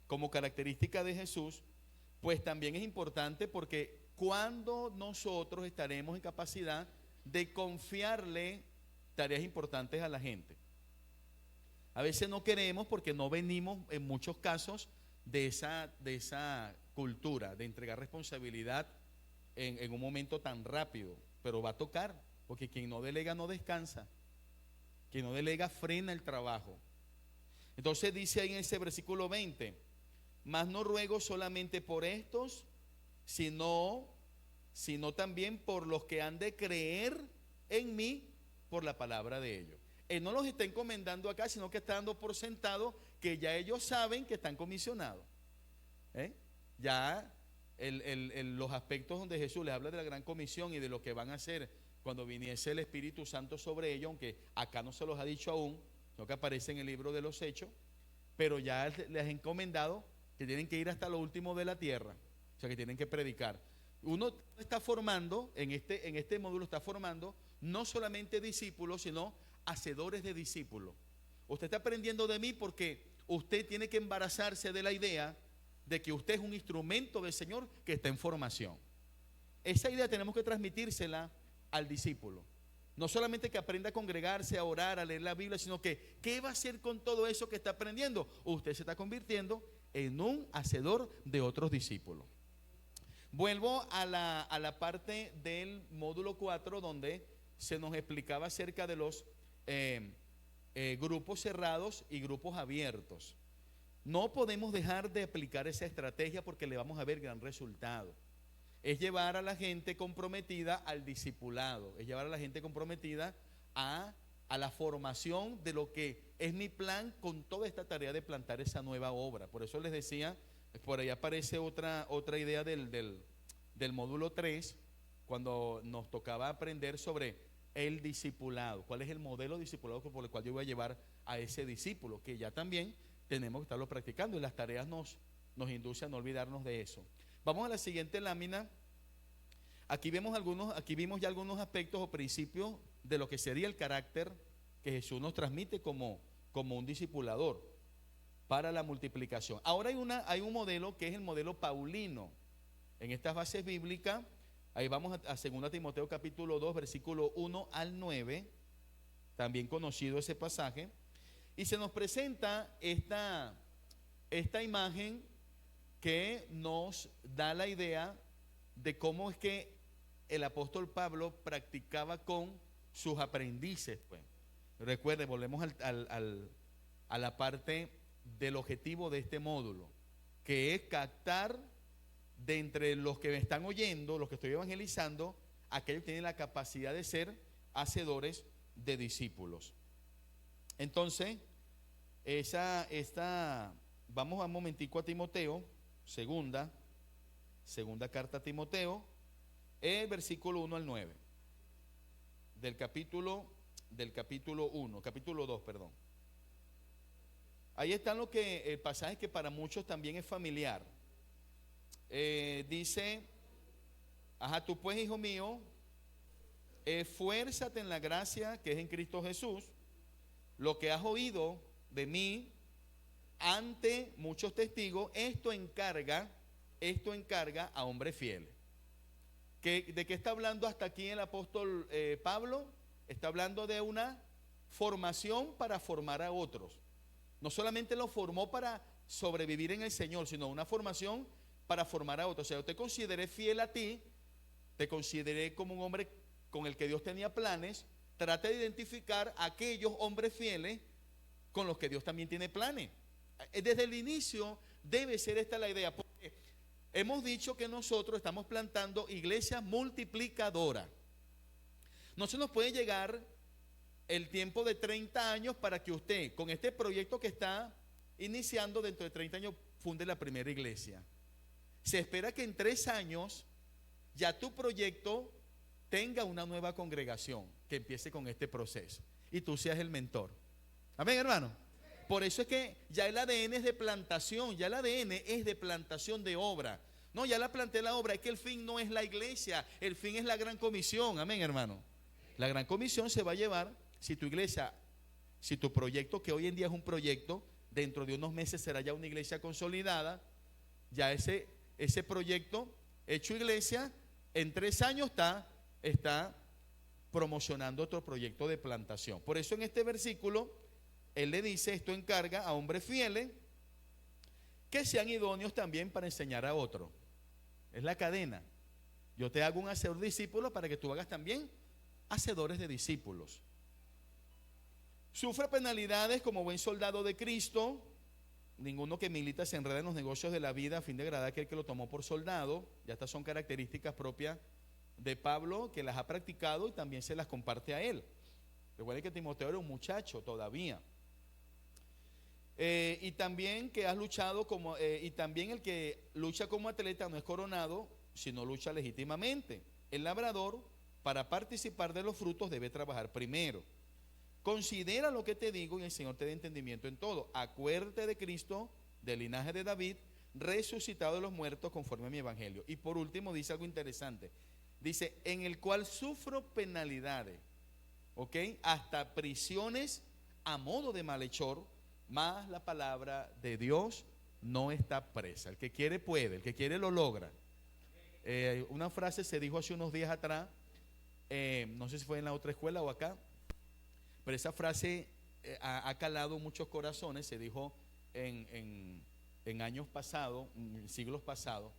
[SPEAKER 1] como característica de Jesús, pues también es importante, porque cuando nosotros estaremos en capacidad de confiarle tareas importantes a la gente. A veces no queremos porque no venimos en muchos casos de esa cultura de entregar responsabilidad en un momento tan rápido, pero va a tocar, porque quien no delega no descansa, quien no delega frena el trabajo. Entonces dice ahí en ese versículo 20, mas no ruego solamente por estos, sino también por los que han de creer en mí por la palabra de ellos. Él no los está encomendando acá, sino que está dando por sentado que ya ellos saben que están comisionados. Ya los aspectos donde Jesús les habla de la gran comisión y de lo que van a hacer cuando viniese el Espíritu Santo sobre ellos, aunque acá no se los ha dicho aún, no que aparece en el libro de los Hechos, pero ya les ha encomendado que tienen que ir hasta lo último de la tierra, o sea que tienen que predicar. Uno está formando, en este módulo está formando no solamente discípulos, sino hacedores de discípulos. Usted está aprendiendo de mí porque usted tiene que embarazarse de la idea de que usted es un instrumento del Señor que está en formación. Esa idea tenemos que transmitírsela al discípulo. No solamente que aprenda a congregarse, a orar, a leer la Biblia, sino que ¿qué va a hacer con todo eso que está aprendiendo? Usted se está convirtiendo en un hacedor de otros discípulos. Vuelvo a la parte del módulo 4 donde se nos explicaba acerca de los grupos cerrados y grupos abiertos. No podemos dejar de aplicar esa estrategia porque le vamos a ver gran resultado. Es llevar a la gente comprometida al discipulado, es llevar a la gente comprometida a la formación de lo que es mi plan con toda esta tarea de plantar esa nueva obra. Por eso les decía, por ahí aparece otra idea del módulo 3, cuando nos tocaba aprender sobre el discipulado. ¿Cuál es el modelo discipulado por el cual yo voy a llevar a ese discípulo? Que ya también tenemos que estarlo practicando y las tareas nos inducen a no olvidarnos de eso. Vamos a la siguiente lámina. Aquí vimos ya algunos aspectos o principios de lo que sería el carácter que Jesús nos transmite como un discipulador para la multiplicación. Ahora hay un modelo que es el modelo paulino. En estas bases bíblicas, ahí vamos a 2 Timoteo capítulo 2, versículo 1 al 9, también conocido ese pasaje, y se nos presenta esta imagen que nos da la idea de cómo es que el apóstol Pablo practicaba con sus aprendices. Pues. Recuerden, volvemos a la parte del objetivo de este módulo, que es captar de entre los que me están oyendo, los que estoy evangelizando, aquellos que tienen la capacidad de ser hacedores de discípulos. Entonces, vamos a un momentico a Timoteo, segunda carta a Timoteo, el versículo 1 al 9, del capítulo 2, perdón. Ahí está el pasaje que para muchos también es familiar. Dice, tú pues, hijo mío, esfuérzate en la gracia que es en Cristo Jesús. Lo que has oído de mí ante muchos testigos, esto encarga a hombres fieles. ¿De qué está hablando hasta aquí el apóstol Pablo? Está hablando de una formación para formar a otros. No solamente lo formó para sobrevivir en el Señor, sino una formación para formar a otros. O sea, yo te consideré fiel a ti, te consideré como un hombre con el que Dios tenía planes. Trata de identificar a aquellos hombres fieles con los que Dios también tiene planes. Desde el inicio debe ser esta la idea, porque hemos dicho que nosotros estamos plantando iglesias multiplicadoras. No se nos puede llegar el tiempo de 30 años para que usted, con este proyecto que está iniciando, dentro de 30 años funde la primera iglesia. Se espera que en 3 años ya tu proyecto tenga una nueva congregación que empiece con este proceso y tú seas el mentor. Amén, hermano. Por eso es que ya el ADN es de plantación, ya el ADN es de plantación de obra. No, ya la planté la obra, es que el fin no es la iglesia, el fin es la gran comisión. Amén, hermano. La gran comisión se va a llevar si tu iglesia, si tu proyecto, que hoy en día es un proyecto, dentro de unos meses será ya una iglesia consolidada. Ya ese proyecto hecho iglesia, en 3 años está promocionando otro proyecto de plantación. Por eso en este versículo él le dice, esto encarga a hombres fieles que sean idóneos también para enseñar a otros. Es la cadena. Yo te hago un hacedor de discípulos para que tú hagas también hacedores de discípulos. Sufre penalidades como buen soldado de Cristo. Ninguno que milita se enreda en los negocios de la vida a fin de agradar a aquel que lo tomó por soldado. Ya estas son características propias de Pablo, que las ha practicado y también se las comparte a él. Recuerden que Timoteo era un muchacho todavía. Y también que has luchado como y también el que lucha como atleta no es coronado, sino lucha legítimamente. El labrador, para participar de los frutos, debe trabajar primero. Considera lo que te digo y el Señor te dé entendimiento en todo. Acuérdate de Cristo, del linaje de David, resucitado de los muertos conforme a mi evangelio. Y por último dice algo interesante. Dice, en el cual sufro penalidades, ¿ok? Hasta prisiones a modo de malhechor, mas la palabra de Dios no está presa. El que quiere puede, el que quiere lo logra. Una frase se dijo hace unos días atrás, no sé si fue en la otra escuela o acá, pero esa frase ha calado muchos corazones. Se dijo en años pasados, en siglos pasados.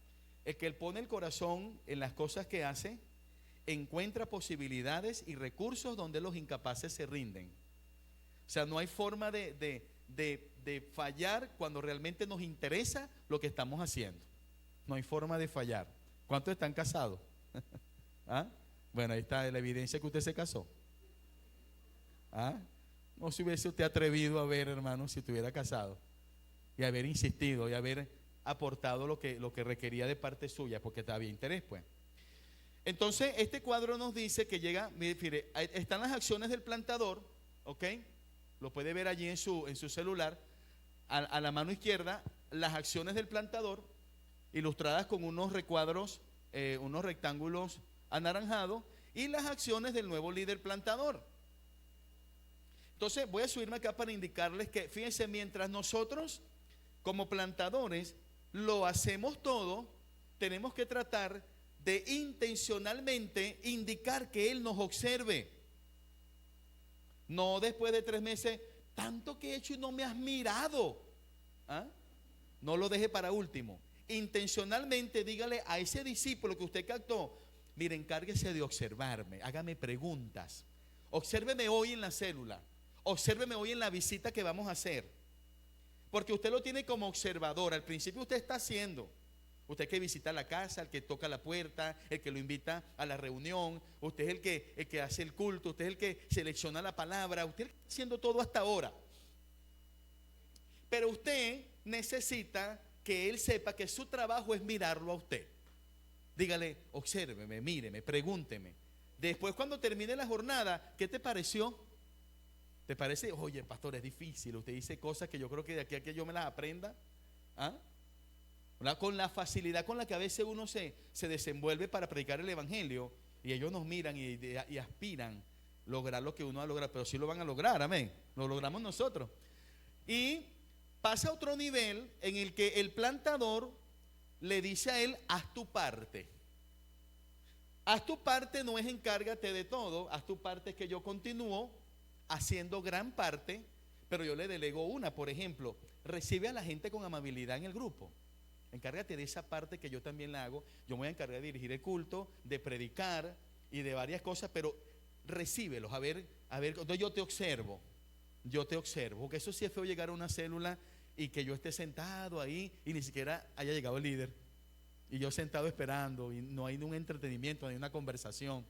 [SPEAKER 1] El que él pone el corazón en las cosas que hace, encuentra posibilidades y recursos donde los incapaces se rinden. O sea, no hay forma de fallar cuando realmente nos interesa lo que estamos haciendo. No hay forma de fallar. ¿Cuántos están casados? ¿Ah? Bueno, ahí está la evidencia que usted se casó. ¿Ah? No se hubiese usted atrevido a ver, hermano, si estuviera casado y haber insistido y haber aportado lo que requería de parte suya, porque había interés, pues. Entonces, este cuadro nos dice que llega, mire, están las acciones del plantador, ¿ok? Lo puede ver allí en su celular, a la mano izquierda, las acciones del plantador, ilustradas con unos recuadros, unos rectángulos anaranjados, y las acciones del nuevo líder plantador. Entonces voy a subirme acá para indicarles que, fíjense, mientras nosotros como plantadores lo hacemos todo, tenemos que tratar de intencionalmente indicar que Él nos observe. No después de 3 meses, tanto que he hecho y no me has mirado. ¿Ah? No lo deje para último. Intencionalmente dígale a ese discípulo que usted captó, mire, encárguese de observarme, hágame preguntas, obsérveme hoy en la célula, obsérveme hoy en la visita que vamos a hacer, porque usted lo tiene como observador. Al principio usted está haciendo, usted que visita la casa, el que toca la puerta, el que lo invita a la reunión, usted es el que hace el culto, usted es el que selecciona la palabra, usted está haciendo todo hasta ahora. Pero usted necesita que Él sepa que su trabajo es mirarlo a usted. Dígale, obsérveme, míreme, pregúnteme. Después, cuando termine la jornada, ¿qué te pareció? ¿Te parece? Oye, pastor, es difícil. Usted dice cosas que yo creo que de aquí a que yo me las aprenda. ¿Ah? Con la facilidad con la que a veces uno se desenvuelve para predicar el evangelio, y ellos nos miran y aspiran lograr lo que uno va a lograr, pero sí lo van a lograr, amén. Lo logramos nosotros. Y pasa a otro nivel en el que el plantador le dice a él, haz tu parte. Haz tu parte no es encárgate de todo, haz tu parte es que yo continúo haciendo gran parte, pero yo le delego una. Por ejemplo, recibe a la gente con amabilidad en el grupo. Encárgate de esa parte que yo también la hago. Yo me voy a encargar de dirigir el culto, de predicar y de varias cosas, pero recíbelos, a ver, entonces yo te observo, porque eso sí es feo, llegar a una célula y que yo esté sentado ahí y ni siquiera haya llegado el líder y yo sentado esperando y no hay un entretenimiento, no hay una conversación.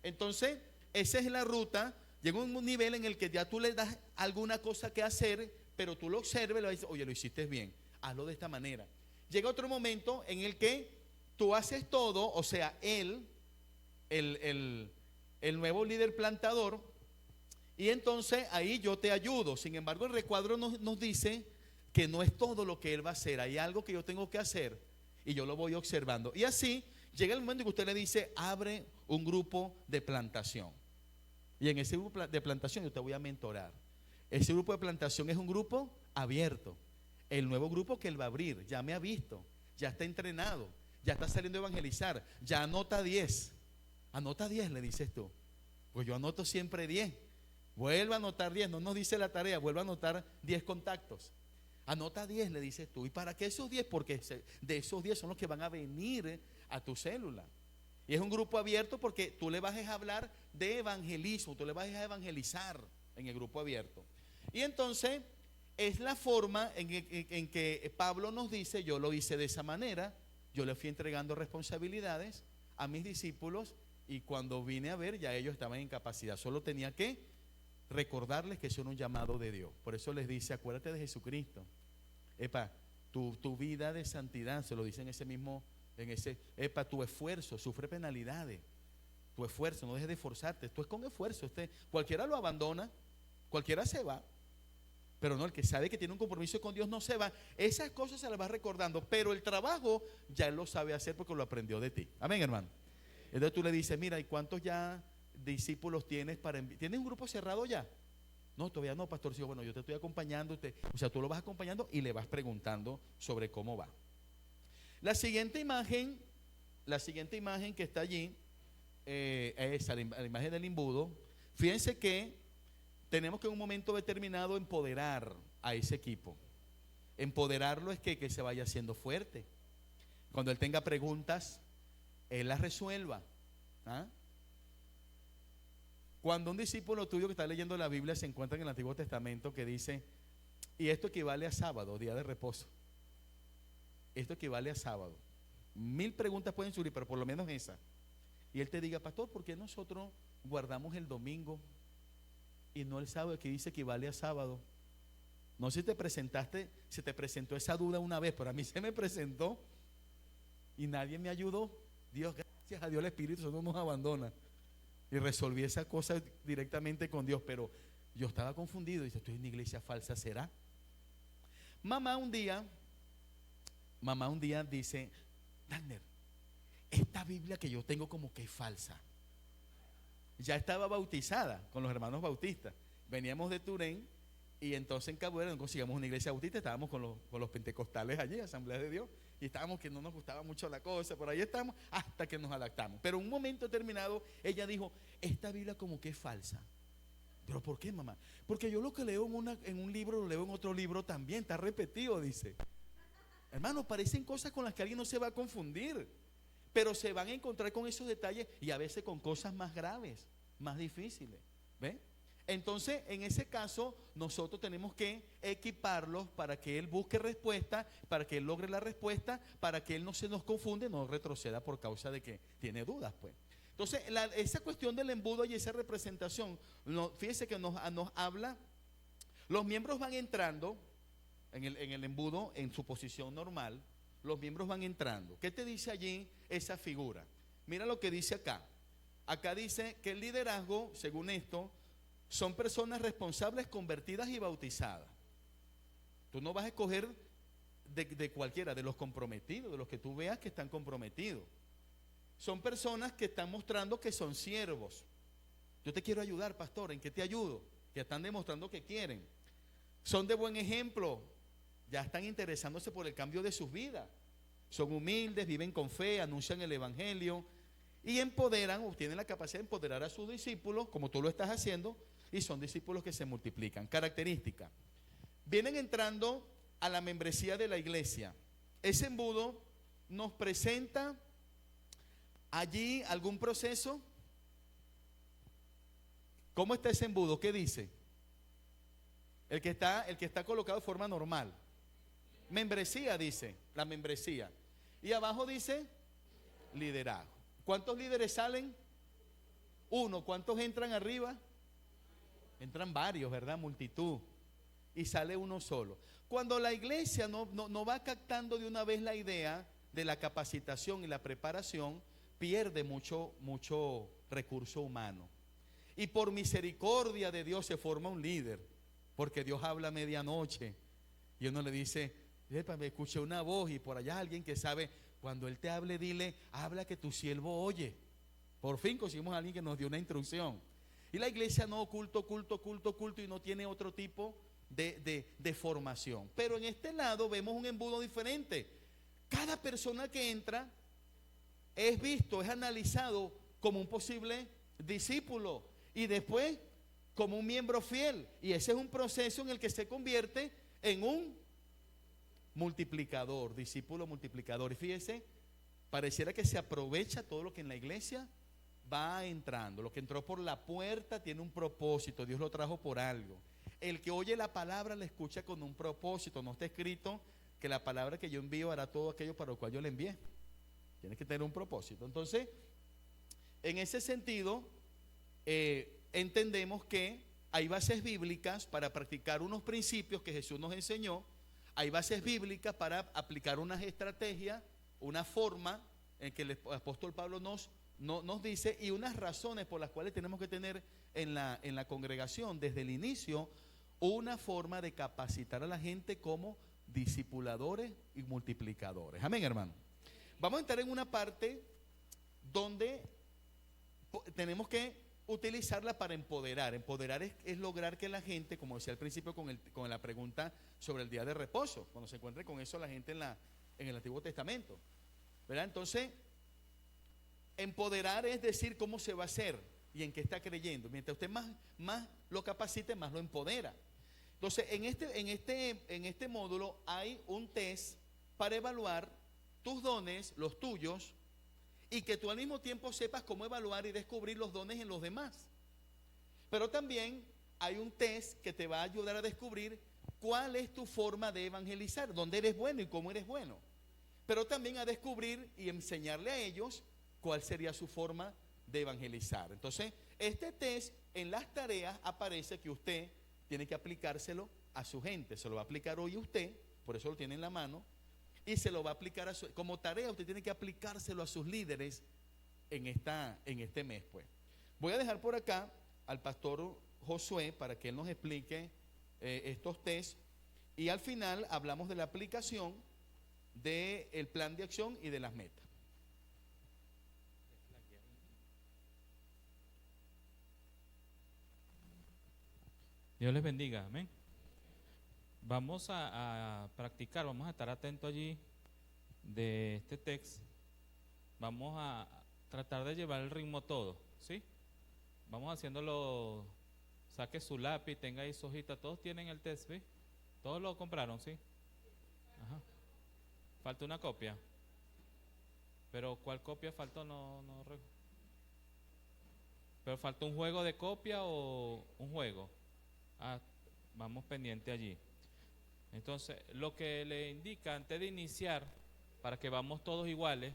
[SPEAKER 1] Entonces esa es la ruta. Llega un nivel en el que ya tú le das alguna cosa que hacer, pero tú lo observes y le dices, oye, lo hiciste bien, hazlo de esta manera. Llega otro momento en el que tú haces todo, o sea, él, el nuevo líder plantador, y entonces ahí yo te ayudo. Sin embargo, el recuadro nos dice que no es todo lo que él va a hacer, hay algo que yo tengo que hacer y yo lo voy observando. Y así llega el momento en que usted le dice, abre un grupo de plantación. Y en ese grupo de plantación yo te voy a mentorar. Ese grupo de plantación es un grupo abierto. El nuevo grupo que él va a abrir ya me ha visto, ya está entrenado, ya está saliendo a evangelizar, ya anota 10. Anota 10, le dices tú. Pues yo anoto siempre 10. Vuelva a anotar 10, no nos dice la tarea, vuelva a anotar 10 contactos. Anota 10, le dices tú. ¿Y para qué esos 10? Porque de esos 10 son los que van a venir a tu célula. Y es un grupo abierto porque tú le vas a hablar de evangelismo, tú le vas a evangelizar en el grupo abierto. Y entonces es la forma en que Pablo nos dice, yo lo hice de esa manera, yo le fui entregando responsabilidades a mis discípulos y cuando vine a ver ya ellos estaban en capacidad, solo tenía que recordarles que eso era un llamado de Dios. Por eso les dice, acuérdate de Jesucristo. Epa, tu vida de santidad, se lo dice en ese mismo, epa, tu esfuerzo, sufre penalidades. Tu esfuerzo, no dejes de esforzarte. Esto es con esfuerzo. Cualquiera lo abandona, cualquiera se va. Pero no, el que sabe que tiene un compromiso con Dios no se va. Esas cosas se las va recordando, pero el trabajo ya él lo sabe hacer porque lo aprendió de ti. Amén, hermano. Entonces tú le dices, mira, ¿y cuántos ya discípulos tienes para enviar? ¿Tienes un grupo cerrado ya? No, todavía no, pastor. Sí, bueno, yo te estoy acompañando. O sea, tú lo vas acompañando y le vas preguntando sobre cómo va. La siguiente imagen que está allí, es la imagen del embudo. Fíjense que tenemos que en un momento determinado empoderar a ese equipo. Empoderarlo es que se vaya haciendo fuerte. Cuando él tenga preguntas, él las resuelva. ¿Ah? Cuando un discípulo tuyo que está leyendo la Biblia se encuentra en el Antiguo Testamento que dice, y esto equivale a sábado, día de reposo. Esto equivale a sábado. 1000 preguntas pueden surgir, pero por lo menos esa. Y él te diga, pastor, ¿por qué nosotros guardamos el domingo y no el sábado, que dice que equivale a sábado? No sé si se te presentó esa duda una vez, pero a mí se me presentó y nadie me ayudó. Dios, gracias a Dios, el Espíritu Santo no nos abandona. Y resolví esa cosa directamente con Dios, pero yo estaba confundido. Dice, estoy en una iglesia falsa, ¿será? Mamá un día dice, Dagner, esta Biblia que yo tengo como que es falsa. Ya estaba bautizada con los hermanos bautistas. Veníamos de Turén y entonces en Cabo Verde conseguimos una iglesia bautista. Estábamos con los pentecostales allí, Asamblea de Dios, y estábamos que no nos gustaba mucho la cosa. Por ahí estamos hasta que nos adaptamos. Pero en un momento determinado ella dijo, esta Biblia como que es falsa. ¿Pero por qué, mamá? Porque yo lo que leo en un libro lo leo en otro libro también. Está repetido, dice. Hermano, parecen cosas con las que alguien no se va a confundir, pero se van a encontrar con esos detalles y a veces con cosas más graves, más difíciles. ¿Ve? Entonces, en ese caso, nosotros tenemos que equiparlos para que él busque respuesta, para que él logre la respuesta, para que él no se nos confunde, no retroceda por causa de que tiene dudas, pues. Entonces, esa cuestión del embudo y esa representación, fíjese que nos habla, los miembros van entrando en el embudo en su posición normal, los miembros van entrando. ¿Qué te dice allí esa figura? Mira lo que dice acá. Acá dice que el liderazgo, según esto, son personas responsables, convertidas y bautizadas. Tú no vas a escoger de cualquiera, de los comprometidos, de los que tú veas que están comprometidos. Son personas que están mostrando que son siervos. Yo te quiero ayudar, pastor, ¿en qué te ayudo? Que están demostrando que quieren. Son de buen ejemplo, ya están interesándose por el cambio de sus vidas. Son humildes, viven con fe, anuncian el evangelio y empoderan, o tienen la capacidad de empoderar a sus discípulos, como tú lo estás haciendo, y son discípulos que se multiplican. Característica: vienen entrando a la membresía de la iglesia. Ese embudo nos presenta allí algún proceso. ¿Cómo está ese embudo? ¿Qué dice? El que está colocado de forma normal. Membresía dice, la membresía. Y abajo dice liderazgo. ¿Cuántos líderes salen? Uno. ¿Cuántos entran arriba? Entran varios, ¿verdad? Multitud. Y sale uno solo. Cuando la iglesia no va captando de una vez la idea de la capacitación y la preparación, pierde mucho recurso humano. Y por misericordia de Dios se forma un líder, porque Dios habla a medianoche y uno le dice, me escuché una voz, y por allá alguien que sabe, cuando Él te hable, dile, habla que tu siervo oye. Por fin conseguimos a alguien que nos dio una instrucción. Y la iglesia no, culto, y no tiene otro tipo de formación. Pero en este lado vemos un embudo diferente. Cada persona que entra es visto, es analizado como un posible discípulo, y después como un miembro fiel. Y ese es un proceso en el que se convierte en un multiplicador, discípulo multiplicador. Y fíjese, pareciera que se aprovecha todo lo que en la iglesia va entrando. Lo que entró por la puerta tiene un propósito, Dios lo trajo por algo. El que oye la palabra la escucha con un propósito. No está escrito que la palabra que yo envío hará todo aquello para lo cual yo le envié. Tiene que tener un propósito. Entonces, en ese sentido, entendemos que hay bases bíblicas para practicar unos principios que Jesús nos enseñó. Hay bases bíblicas para aplicar unas estrategias, una forma en que el apóstol Pablo nos dice, y unas razones por las cuales tenemos que tener en la congregación desde el inicio una forma de capacitar a la gente como discipuladores y multiplicadores. Amén, hermano. Vamos a entrar en una parte donde tenemos que utilizarla para empoderar. Empoderar es lograr que la gente, como decía al principio con la pregunta sobre el día de reposo, cuando se encuentre con eso la gente en el Antiguo Testamento, ¿verdad? Entonces, empoderar es decir cómo se va a hacer y en qué está creyendo. Mientras usted más lo capacite, más lo empodera. Entonces, en este módulo hay un test para evaluar tus dones, los tuyos, y que tú al mismo tiempo sepas cómo evaluar y descubrir los dones en los demás. Pero también hay un test que te va a ayudar a descubrir cuál es tu forma de evangelizar, dónde eres bueno y cómo eres bueno. Pero también a descubrir y enseñarle a ellos cuál sería su forma de evangelizar. Entonces, este test en las tareas aparece que usted tiene que aplicárselo a su gente. Se lo va a aplicar hoy usted, por eso lo tiene en la mano, y se lo va a aplicar como tarea. Usted tiene que aplicárselo a sus líderes en este mes, pues. Voy a dejar por acá al pastor Josué para que él nos explique estos test, y al final hablamos de la aplicación del plan de acción y de las metas.
[SPEAKER 8] Dios les bendiga, amén. Vamos a practicar, vamos a estar atentos allí de este texto. Vamos a tratar de llevar el ritmo todo, ¿sí? Vamos haciéndolo, saque su lápiz, tenga ahí su hojita. Todos tienen el test, ¿sí? Todos lo compraron, ¿sí? Ajá. Falta una copia. Pero ¿cuál copia faltó? Pero falta un juego de copia o un juego. Vamos pendiente allí. Entonces, lo que le indica antes de iniciar, para que vamos todos iguales,